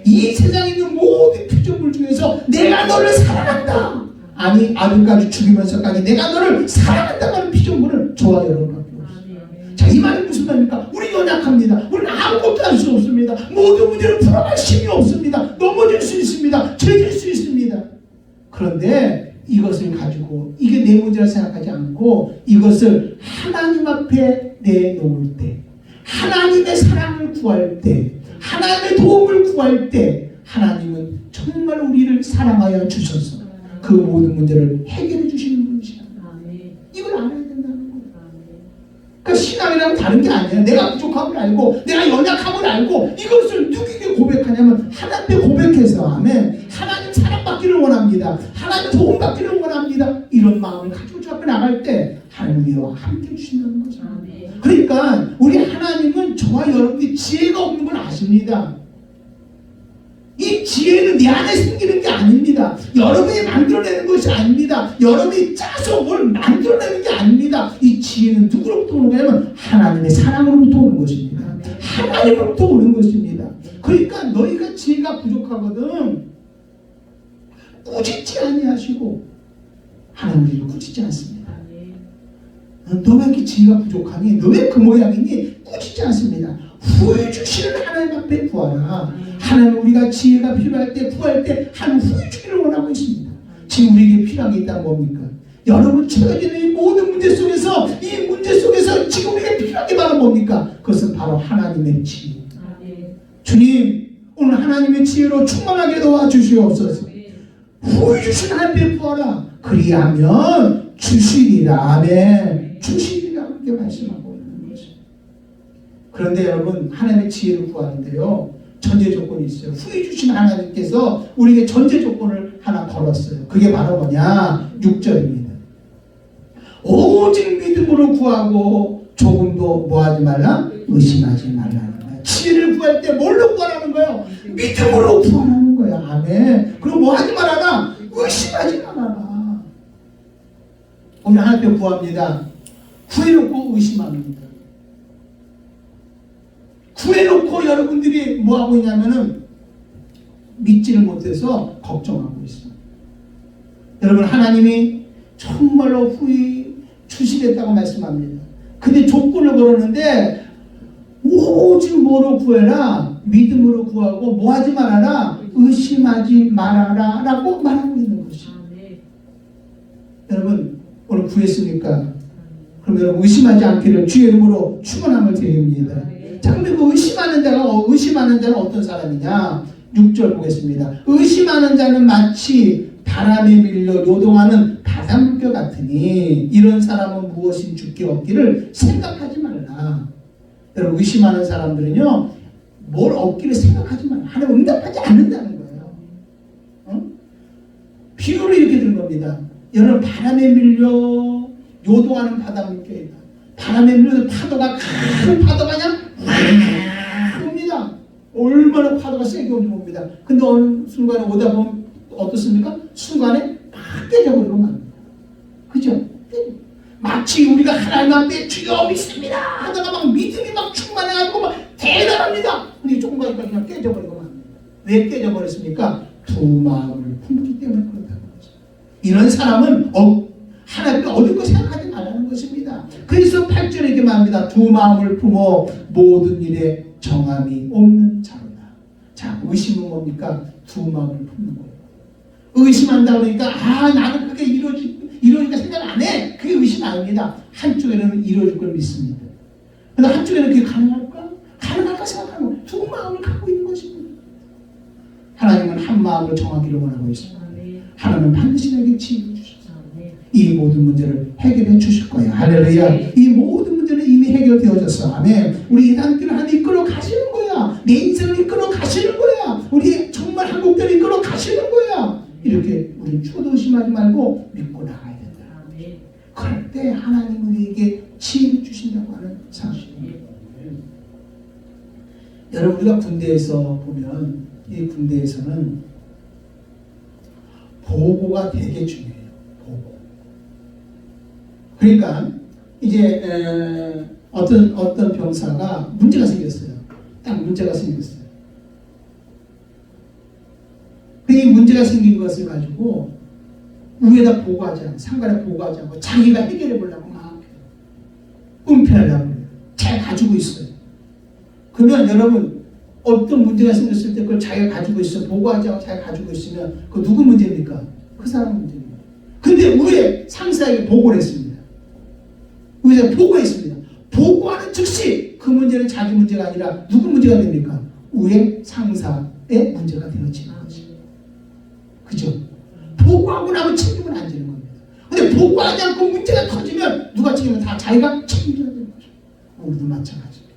이 세상에 있는 모든 피조물 중에서 내가 너를 사랑한다. 아니 아들까지 죽이면서까지 내가 너를 사랑한다는 피조물을 저와 여러분밖에 없어요. 자, 이 말이 무슨 말입니까? 우리 연약합니다. 우리는 아무것도 할 수 없습니다. 모든 문제를 풀어갈 힘이 없습니다. 넘어질 수 있습니다. 죄질 수 있습니다. 그런데 이것을 가지고 이게 내 문제라 생각하지 않고 이것을 하나님 앞에 내놓을 때, 하나님의 사랑을 구할 때, 하나님의 도움을 구할 때 하나님은 정말 우리를 사랑하여 주셔서 그 모든 문제를 해결해 주시는 분이시다. 이걸 알아야 된다는 거예요. 그러니까 신앙이랑 다른 게 아니에요. 내가 부족함을 알고 내가 연약함을 알고 이것을 누구에게 고백하냐면 하나님께 고백해서 아멘. 하나님 사랑받기를 원합니다. 하나님 도움받기를 원합니다. 이런 마음을 가지고 저 앞에 나갈 때 하나님 우리와 함께 해주신다는 거죠. 그러니까 우리 하나님은 저와 여러분이 지혜가 없는 걸 아십니다. 이 지혜는 내 안에 생기는 게 아닙니다. 여러분이 만들어내는 것이 아닙니다. 여러분이 짜서 뭘 만들어내는 게 아닙니다. 이 지혜는 누구로부터 오는 거냐면 하나님의 사랑으로부터 오는 것입니다. 하나님으로부터 오는 것입니다. 그러니까 너희가 지혜가 부족하거든 꾸짖지 아니하시고 하나님을 꾸짖지 않습니다. 너 왜 이렇게 지혜가 부족하니? 너 왜 그 모양이니? 꾸짖지 않습니다. 후회 주시는 하나님 앞에 구하라. 하나님 우리가 지혜가 필요할 때 구할 때 하나님 후회 주기를 원하고 있습니다. 지금 우리에게 필요한 게 있다는 뭡니까? 여러분 처해지는 이 모든 문제 속에서 이 문제 속에서 지금 우리에게 필요한 게 바로 뭡니까? 그것은 바로 하나님의 지혜. 주님 오늘 하나님의 지혜로 충만하게 도와주시옵소서. 후회 주신 하나님 앞에 구하라. 그리하면 주시리라. 아멘. 주시리라 함께 말씀하고 있는 거죠. 그런데 여러분 하나님의 지혜를 구하는데요 전제 조건이 있어요. 후해 주신 하나님께서 우리에게 전제 조건을 하나 걸었어요. 그게 바로 뭐냐? 6절입니다. 오직 믿음으로 구하고 조금도 뭐하지 말라? 의심하지 말라는 거예요. 지혜를 구할 때 뭘로 구하라는 거예요? 믿음으로 구하라는 거예요. 아멘. 그리고 뭐하지 말아라? 의심하지 말아라. 오늘 하나님 앞에 구합니다. 구해놓고 의심합니다. 구해놓고 여러분들이 뭐하고 있냐면은 믿지를 못해서 걱정하고 있어요. 여러분 하나님이 정말로 후히 주시겠다고 말씀합니다. 근데 조건을 걸었는데 오직 뭐로 구해라? 믿음으로 구하고 뭐하지 말아라? 의심하지 말아라 라고 말하고 있는 것이죠. 여러분 오늘 구했습니까? 그럼 여러분 의심하지 않기를 주의 이름으로 축원함을 드립니다. 자, 근데 그 의심하는 자는 어떤 사람이냐? 6절 보겠습니다. 의심하는 자는 마치 바람에 밀려 요동하는 바닷물결 같으니 이런 사람은 무엇인 주께 얻기를 생각하지 말라. 여러분 의심하는 사람들은요 뭘 얻기를 생각하지 말라. 하나님 응답하지 않는다는 거예요. 비유를 이렇게 든 겁니다. 여러분 바람에 밀려 요동하는 바닷물결이다. 바람에 밀려 파도가 큰 파도가 그냥 옵니다. 얼마나 파도가 세게 오는지 봅니다. 근데 어느 순간에 오다 보면 어떻습니까? 순간에 막 깨져버리고 맙니다. 그죠? 마치 우리가 하나님 앞에 주여 믿습니다 하다가 막 믿음이 막 충만해가지고 막 대단합니다. 근데 조금 가니까 그냥 깨져버리고 맙니다. 왜 깨져버렸습니까? 두 마음을 품기 때문에 그렇다는 거죠. 이런 사람은 하나님을 얻을 거 생각하지 말라는 것입니다. 그래서 8절에 이렇게 말합니다. 두 마음을 품어 모든 일에 정함이 없는 자로다. 자, 의심은 뭡니까? 두 마음을 품는 거예요. 의심한다 그러니까 나는 그게 이루어지니까 생각 안 해. 그게 의심 아닙니다. 한쪽에는 이루어질 걸 믿습니다. 그런데 한쪽에는 그게 가능할까? 가능할까 생각하는 거예요. 두 마음을 갖고 있는 것입니다. 하나님은 한 마음을 정하기를 원하고 있습니다. 하나님은 반드시 내게 지혜를 주십니다. 이 모든 문제를 해결해 주실 거예요. 할렐루야. 이 모든 문제는 이미 해결되어졌어. 아멘. 우리 이단들을 하나님 이끌어 가시는 거야. 내 인생을 이끌어 가시는 거야. 우리 정말 한국교를 이끌어 가시는 거야. 이렇게 우리 초도심하지 말고 믿고 나가야 된다. 그럴 때 하나님 우리에게 지혜를 주신다고 하는 사실입니다. 여러분, 우리가 군대에서 보면 이 군대에서는 보고가 되게 중요해요. 보고. 그러니까 이제 어떤 병사가 문제가 생겼어요. 딱 문제가 생겼어요. 이 문제가 생긴 것을 가지고 위에다 보고하지 않고 상관에 보고하지 않고 자기가 해결해 보려고 막 은폐하려고 해요. 잘 가지고 있어요. 그러면 여러분, 어떤 문제가 생겼을 때 그걸 자기가 가지고 있어 보고하지 않고 자기가 가지고 있으면 그 누구 문제입니까? 그 사람 문제입니다. 근데 위에 상사에게 보고를 했습니다. 위에서 보고했습니다. 보고하는 즉시 그 문제는 자기 문제가 아니라 누구 문제가 됩니까? 위에 상사의 문제가 되어지는 거죠. 그죠? 보고하고 나면 책임은 안 지는 겁니다. 근데 보고하지 않고 문제가 터지면 누가 책임을 다 자기가 책임져야 되는 거죠. 우리도 마찬가지입니다.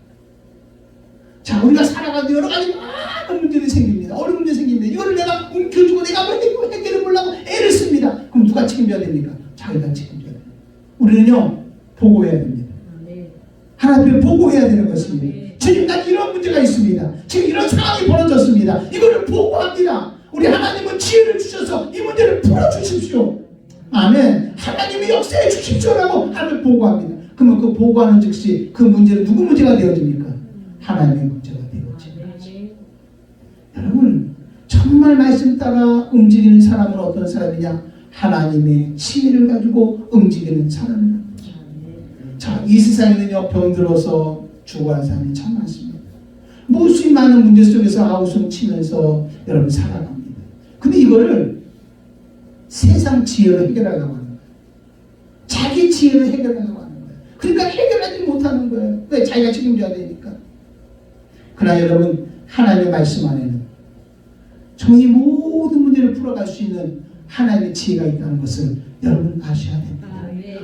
자, 우리가 살아가도 여러 가지 많은 문제들이 생깁니다. 어려운 문제 생깁니다. 이거를 내가 움켜쥐고 내가 해결해 보려고 애를 씁니다. 그럼 누가 책임져야 됩니까? 자기가 책임져야 됩니다. 우리는요, 보고해야 됩니다. 하나님을 보고해야 되는 것입니다. 지금 난 이런 문제가 있습니다. 지금 이런 상황이 벌어졌습니다. 이거를 보고합니다. 우리 하나님은 지혜를 주셔서 이 문제를 풀어주십시오. 아멘. 하나님이 역사해 주십시오라고 하나님을 보고합니다. 그러면 그 보고하는 즉시 그 문제는 누구 문제가 되어집니까? 하나님의 문제가 되어집니다. 여러분, 정말 말씀 따라 움직이는 사람은 어떤 사람이냐? 하나님의 지혜를 가지고 움직이는 사람이라는 거죠. 자, 이 세상에는요, 병들어서 죽어가는 사람이 참 많습니다. 무수히 많은 문제 속에서 아우성 치면서 여러분 살아갑니다. 근데 이거를 세상 지혜로 해결하려고 하는 거예요. 자기 지혜로 해결하려고 하는 거예요. 그러니까 해결하지 못하는 거예요. 왜? 자기가 책임져야 되니까. 그러나 여러분, 하나님의 말씀 안에는 정말 모든 문제를 풀어갈 수 있는 하나님의 지혜가 있다는 것을 여러분 아셔야 됩니다.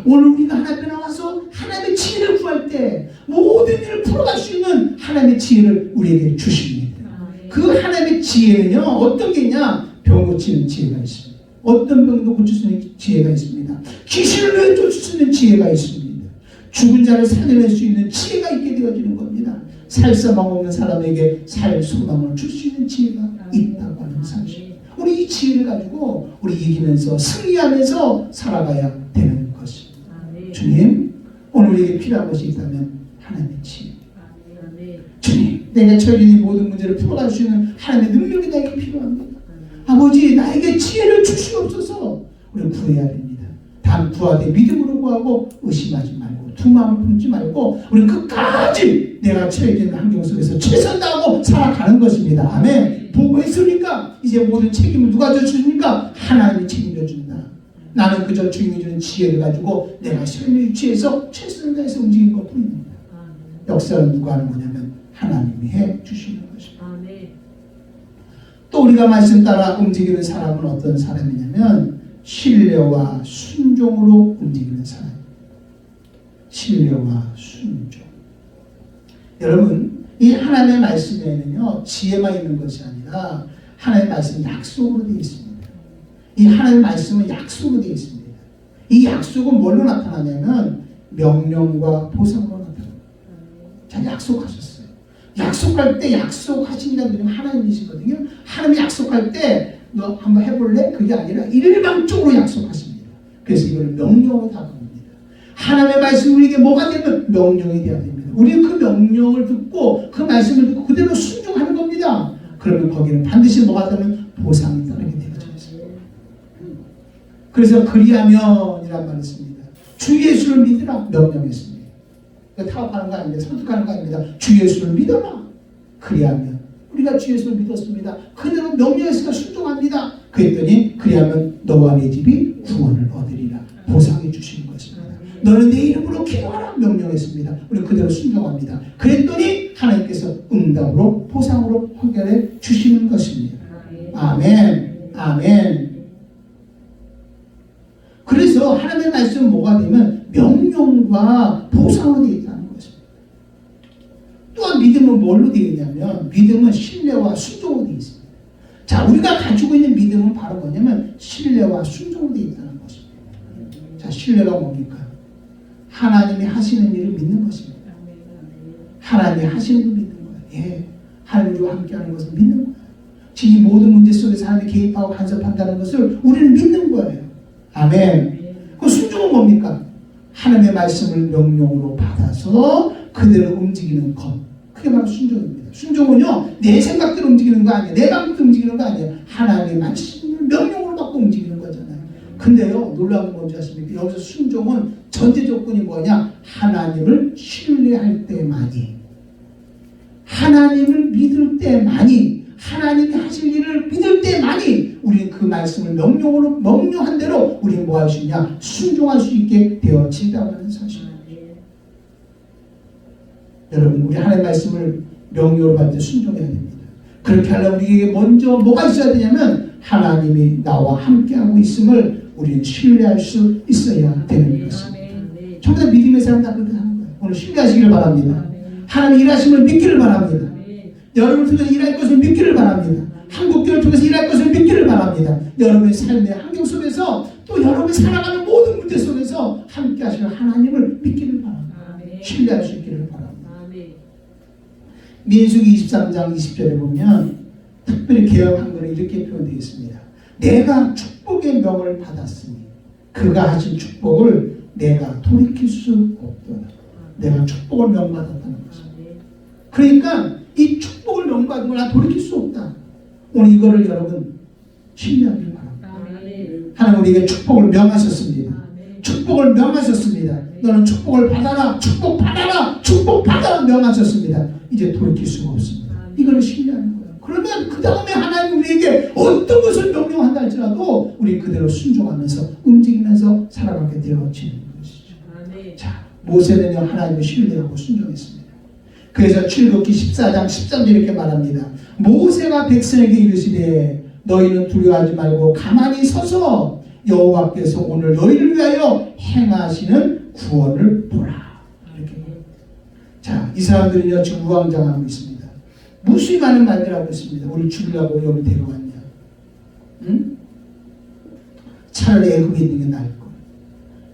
오늘 우리가 하나님 앞에 나와서 하나님의 지혜를 구할 때 모든 일을 풀어갈 수 있는 하나님의 지혜를 우리에게 주십니다. 그 하나님의 지혜는요, 어떤 게 있냐? 병 고치는 지혜가 있습니다. 어떤 병도 고칠 수 있는 지혜가 있습니다. 귀신을 내쫓을 수 있는 지혜가 있습니다. 죽은 자를 살려낼 수 있는 지혜가 있게 되어지는 겁니다. 살 소망 없는 사람에게 살 소망을 줄 수 있는 지혜가 있다고 하는 사실. 우리 이 지혜를 가지고 우리 이기면서 승리하면서 살아가야 되는 것입니다. 주님, 오늘 우리에게 필요한 것이 있다면 하나님의 지혜. 주님, 내가 처해진 모든 문제를 풀어갈 수 있는 하나님의 능력이 나에게 필요합니다. 아버지, 나에게 지혜를 주시옵소서. 우리는 구해야 됩니다. 단 구하되 믿음으로 구하고 의심하지 말고 두 마음을 품지 말고 우리는 끝까지 내가 처해진 환경 속에서 최선 다하고 살아가는 것입니다. 아멘. 보고했으니까 이제 모든 책임을 누가 져주십니까? 하나님이 책임져 준다. 나는 그저 주님이 주는 지혜를 가지고 내가 삶의 위치에서 최선을 다해서 움직인 것뿐입니다. 역사는 누가 하는 거냐면 하나님이 해 주시는 것입니다. 또 우리가 말씀 따라 움직이는 사람은 어떤 사람이냐면 신뢰와 순종으로 움직이는 사람. 신뢰와 순종. 여러분, 이 하나님의 말씀에는요, 지혜만 있는 것이 아니라 하나님의 말씀은 약속으로 되어 있습니다. 이 하나님의 말씀은 약속으로 되어 있습니다. 이 약속은 뭘로 나타나냐면 명령과 보상으로 나타납니다. 자, 약속하셨어요. 약속할 때 약속하신다는 분이 하나님이시거든요. 하나님이 약속할 때 너 한번 해볼래? 그게 아니라 일방적으로 약속하십니다. 그래서 이걸 명령으로 다가옵니다. 하나님의 말씀이 우리에게 뭐가 되면 명령이 되어야 됩니다. 우리는 그 명령을 듣고 그 말씀을 듣고 그대로 순종하는 겁니다. 그러면 거기는 반드시 뭐가 되면 보상이 따르게 되어져 있습니다. 그래서 그리하면이란 말을 씁니다. 주 예수를 믿으라 명령했습니다. 타협하는 거 아닙니다. 설득하는 거 아닙니다. 주 예수를 믿어라. 그리하면 우리가 주 예수를 믿었습니다. 그대로 명령했으니까 순종합니다. 그랬더니 그리하면 너와 내 집이 구원을 얻으리라 보상해 주시는 것입니다. 너는 내 이름으로 기도하라 명령했습니다. 우리 그대로 순종합니다. 그랬더니 하나님께서 응답으로 보상으로 확인해 주시는 것입니다. 아멘. 아멘. 그래서 하나님의 말씀은 뭐가 되면 명령과 보상으로 되어 있다는 것입니다. 또한 믿음은 뭘로 되어 있냐면 믿음은 신뢰와 순종으로 되어 있습니다. 자, 우리가 가지고 있는 믿음은 바로 뭐냐면 신뢰와 순종으로 되어 있다는 것입니다. 자, 신뢰가 뭡니까? 하나님이 하시는 일을 믿는 것입니다. 하나님이 하시는 걸 믿는 거예요. 예, 하나님과 함께하는 것을 믿는 거예요. 이 모든 문제 속에서 하나님이 개입하고 간섭한다는 것을 우리는 믿는 거예요. 아멘. 그 순종은 뭡니까? 하나님의 말씀을 명령으로 받아서 그대로 움직이는 것. 그게 바로 순종입니다. 순종은요, 내 생각대로 움직이는 거 아니에요. 내 마음대로 움직이는 거 아니에요. 하나님의 말씀을 명령으로 받고 움직이는 거잖아요. 근데요, 놀라운 건 뭔지 아십니까? 여기서 순종은 전제 조건이 뭐냐? 하나님을 신뢰할 때만이, 하나님을 믿을 때만이, 하나님이 하실 일을 믿을 때만이 우리는 그 말씀을 명령으로 명령한 대로 우리는 뭐 할 수 있냐? 순종할 수 있게 되어진다고 하는 사실입니다. 여러분, 우리 하나님의 말씀을 명령으로 받을 때 순종해야 됩니다. 그렇게 하려면 우리에게 먼저 뭐가 있어야 되냐면 하나님이 나와 함께하고 있음을 우리는 신뢰할 수 있어야 되는 것입니다. 전부 다 믿음의 사람 다 그렇게 하는 거예요. 오늘 신뢰하시기를 바랍니다. 하나님 일하심을 믿기를 바랍니다. 여러분을 통해서 일할 것을 믿기를 바랍니다. 한국교회를 통해서 일할 것을 믿기를 바랍니다. 여러분의 삶의 환경 속에서 또 여러분이 살아가는 모든 문제 속에서 함께 하시는 하나님을 믿기를 바랍니다. 신뢰할 수 있기를 바랍니다. 민수기 23장 20절에 보면 특별히 개혁한 것은 이렇게 표현되어 있습니다. 내가 축복의 명을 받았으니 그가 하신 축복을 내가 돌이킬 수 없도다. 내가 축복을 명받았다는 것입니다. 그러니까 이 축복을 명받은 걸 나 돌이킬 수 없다. 오늘 이거를 여러분 신뢰하길 바랍니다. 하나님 우리에게 축복을 명하셨습니다. 축복을 명하셨습니다. 너는 축복을 받아라, 축복 받아라, 축복 받아라 명하셨습니다. 이제 돌이킬 수가 없습니다. 이걸 신뢰하는 거예요. 그러면 그 다음에 하나님 우리에게 어떤 것을 명령한다 할지라도 우리 그대로 순종하면서 움직이면서 살아가게 되어지는 것이죠. 자, 모세는요 하나님을 신뢰하고 순종했습니다. 그래서 출애굽기 14장 13절 이렇게 말합니다. 모세가 백성에게 이르시되 너희는 두려워하지 말고 가만히 서서 여호와께서 오늘 너희를 위하여 행하시는 구원을 보라. 이렇게. 자, 이 사람들은요 지금 우왕좌왕하고 있습니다. 무수히 많은 말들 하고 있습니다. 우리 죽으려고 여기 데려왔냐? 응? 차라리 애굽에 있는 게 나을 거.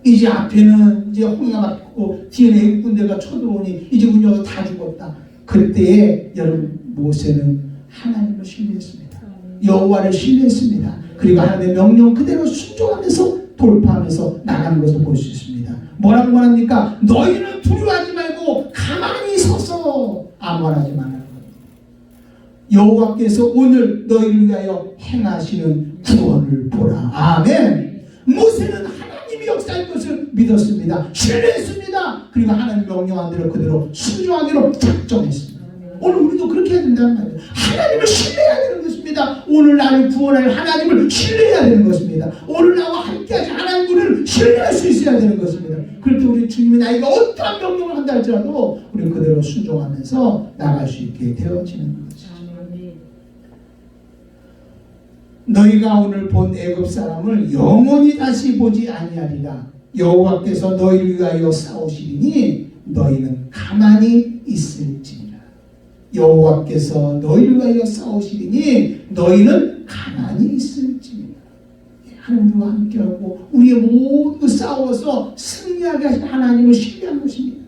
이제 앞에는 이제 홍해가 막히고 뒤에는 애굽 군대가 쳐들어오니 이제 우리가 다 죽었다. 그때에 여러분 모세는 하나님을 신뢰했습니다. 여호와를 신뢰했습니다. 그리고 하나님의 명령 그대로 순종하면서 돌파하면서 나가는 것을 볼 수 있습니다. 뭐라고 말합니까? 너희는 두려워하지 말고 가만히 서서 아무 말 하지 말라는 겁니다. 여호와께서 오늘 너희를 위하여 행하시는 구원을 보라. 아멘. 모세는 하나님이 역사할 것을 믿었습니다. 신뢰했습니다. 그리고 하나님 명령한 대로 그대로 순종하기로 작정했습니다. 오늘 우리도 그렇게 해야 된다는 말이에요. 하나님을 신뢰해야 되는 것입니다. 오늘 나를 구원할 하나님을 신뢰해야 되는 것입니다. 오늘 나와 함께하신 하나님을 신뢰할 수 있어야 되는 것입니다. 그럴 때 우리 주님이 나에게 어떠한 명령을 한다 할지라도 우리 그대로 순종하면서 나갈 수 있게 되어지는 것이죠. 너희가 오늘 본 애굽 사람을 영원히 다시 보지 아니하리라. 여호와께서 너희를 위하여 싸우시리니 너희는 가만히 있을지니라. 여호와께서 너희를 위하여 싸우시리니 너희는 가만히 있을지니라. 하나님과 함께하고 우리의 모두 싸워서 승리하게 하신 하나님을 신뢰한 것입니다.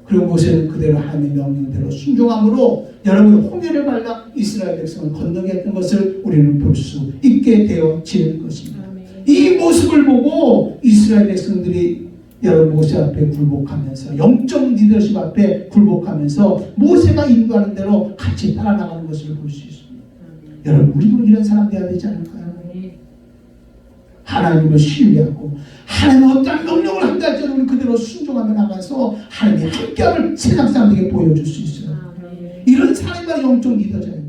그리고 모세는 그대로 하나님의 명령대로 순종함으로 여러분 홍해를 갈라 이스라엘 백성을 건너게 했던 것을 우리는 볼 수 있게 되어지는 것입니다. 이 모습을 보고 이스라엘 백성들이 여러분 모세 앞에 굴복하면서 영적 리더십 앞에 굴복하면서 모세가 인도하는 대로 같이 따라나가는 것을 볼 수 있습니다. 여러분 우리도 이런 사람 되어야 되지 않을까요? 하나님을 신뢰하고 하나님의 어떤 명령을 한다 할지라도 우리 그대로 순종하며 나가서 하나님의 함께함을 세상 사람들에게 보여줄 수 있어요. 이런 사람이 영적 리더자입니다.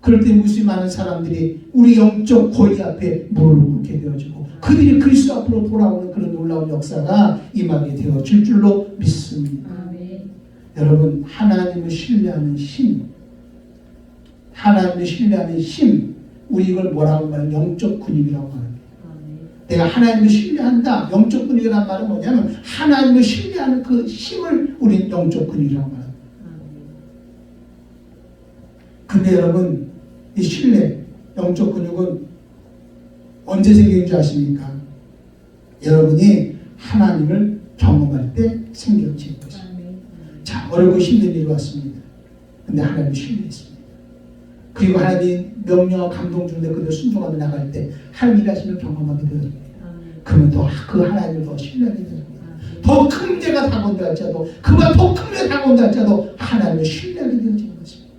그럴 때 무수히 많은 사람들이 우리 영적 권위 앞에 무릎을 꿇게 되어지고 그들이 그리스도 앞으로 돌아오는 그런 놀라운 역사가 임하게 되어질 줄로 믿습니다. 여러분, 하나님을 신뢰하는 힘, 하나님을 신뢰하는 힘, 우리 이걸 뭐라고 말하면 영적 근육이라고 말합니다. 내가 하나님을 신뢰한다. 영적 근육이라는 말은 뭐냐면 하나님을 신뢰하는 그 힘을 우리는 영적 근육이라고 말합니다. 근데 여러분, 이 신뢰, 영적 근육은 언제 생기는 줄 아십니까? 여러분이 하나님을 경험할 때 생겨질 것입니다. 자, 어렵고 힘든 일이 왔습니다. 근데 하나님을 신뢰했습니다. 그리고 하나님이 명령과 감동 주는데 그대로 순종하며 나갈 때 하나님 일하시는 경험하게 되어집니다. 그러면 또 그 하나님을 더 신뢰하게 됩니다. 더 큰 문제가 다가온다 할지라도 그가 더 큰 문제가 다가온다 할지라도 하나님을 신뢰하게 되어지는 것입니다.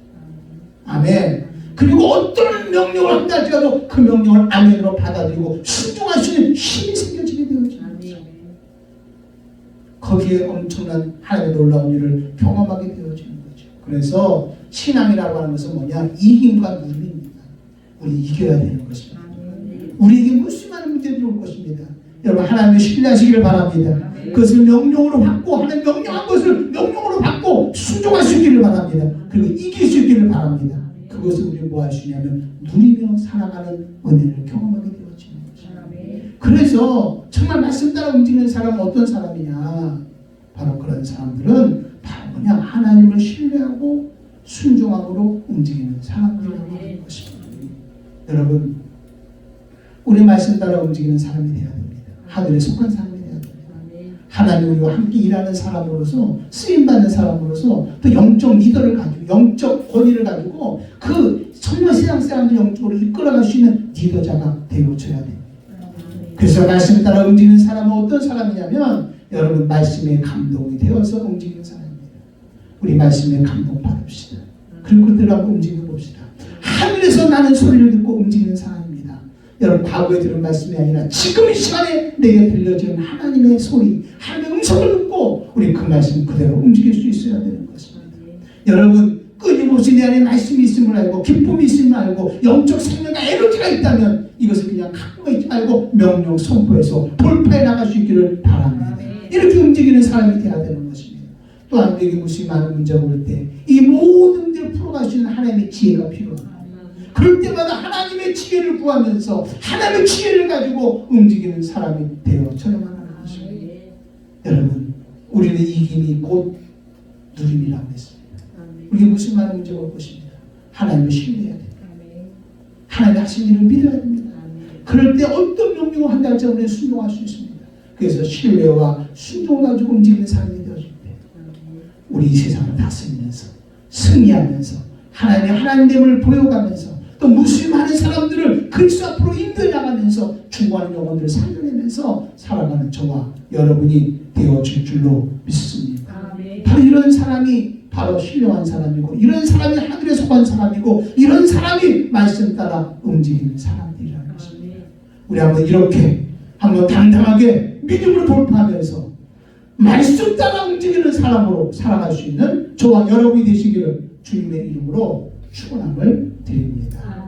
아멘. 그리고 어떤 명령을 한다 할지라도 그 명령을 아멘으로 받아들이고 순종할 수 있는 힘이 생겨지게 되어집니다. 거기에 엄청난 하나님의 놀라운 일을 경험하게 되어지는 거죠. 그래서 신앙이라고 하는 것은 뭐냐? 이김과 누림입니다. 우리 이겨야 되는 것입니다. 우리에게 무슨 많은 문제들이 올 것입니다. 여러분, 하나님을 신뢰하시기를 바랍니다. 그것을 명령으로 받고 하나님 명령한 것을 명령으로 받고 순종할 수 있기를 바랍니다. 그리고 이길 수 있기를 바랍니다. 그것을 우리 뭐 할 수 있냐면 누리며 살아가는 은혜를 경험하게 되어지는 거죠. 그래서 정말 말씀 따라 움직이는 사람은 어떤 사람이냐? 바로 그런 사람들은 바로 그냥 하나님을 신뢰하고 순종함으로 움직이는 사람들이라고 하는 것입니다. 여러분, 우리 말씀 따라 움직이는 사람이 되어야 됩니다. 하늘에 속한 사람이 되어야 됩니다. 하나님과 함께 일하는 사람으로서 쓰임받는 사람으로서 또 영적 리더를 가지고 영적 권위를 가지고 그 정말 세상 사람들 영적으로 이끌어갈 수 있는 리더자가 되어줘야 됩니다. 그래서 말씀 따라 움직이는 사람은 어떤 사람이냐면 여러분, 말씀에 감동이 되어서 움직이는 사람입니다. 우리 말씀에 감동 받읍시다. 그리고 그들을 한번 움직여 봅시다. 하늘에서 나는 소리를 듣고 움직이는 사람입니다. 여러분, 과거에 들은 말씀이 아니라 지금 이 시간에 내게 들려지는 하나님의 소리, 하나님의 음성을 듣고 우리 그 말씀 그대로 움직일 수 있어야 되는 것입니다. 여러분, 끊임없이 내 안에 말씀이 있음을 알고 기쁨이 있음을 알고 영적 생명과 에너지가 있다면 이것을 그냥 갖고 있지 말고 명령 선포해서 돌파해 나갈 수 있기를 바랍니다. 이렇게 움직이는 사람이 되어야 되는 것입니다. 또한 우리에게 무슨 많은 문제가 올 때 이 모든 일을 풀어갈 수 있는 하나님의 지혜가 필요합니다. 그럴 때마다 하나님의 지혜를 구하면서 하나님의 지혜를 가지고 움직이는 사람이 되어져야만 하는 것입니다. 여러분, 우리는 이김이 곧 누림이라고 했습니다. 우리에게 무슨 많은 문제가 올 것입니다. 하나님을 신뢰해야 됩니다. 하나님의 하신 일을 믿어야 됩니다. 그럴 때 어떤 명령을 한다 할지라도 우리는 순종할 수 있습니다. 그래서 신뢰와 순종을 가지고 움직이는 사람이 되어질 때 우리 이 세상을 다스리면서 승리하면서 하나님의 하나님됨을 보여가면서 또 무수히 많은 사람들을 그리스도 앞으로 인도해 나가면서 죽어가는 영혼들을 살려내면서 살아가는 저와 여러분이 되어질 줄로 믿습니다. 바로 이런 사람이 바로 신령한 사람이고 이런 사람이 하늘에 속한 사람이고 이런 사람이 말씀 따라 움직이는 사람들이라는 것입니다. 우리 한번 이렇게 한번 당당하게 믿음으로 돌파하면서 말씀 따라 움직이는 사람으로 살아갈 수 있는 저와 여러분이 되시기를 주님의 이름으로 축원함을 드립니다.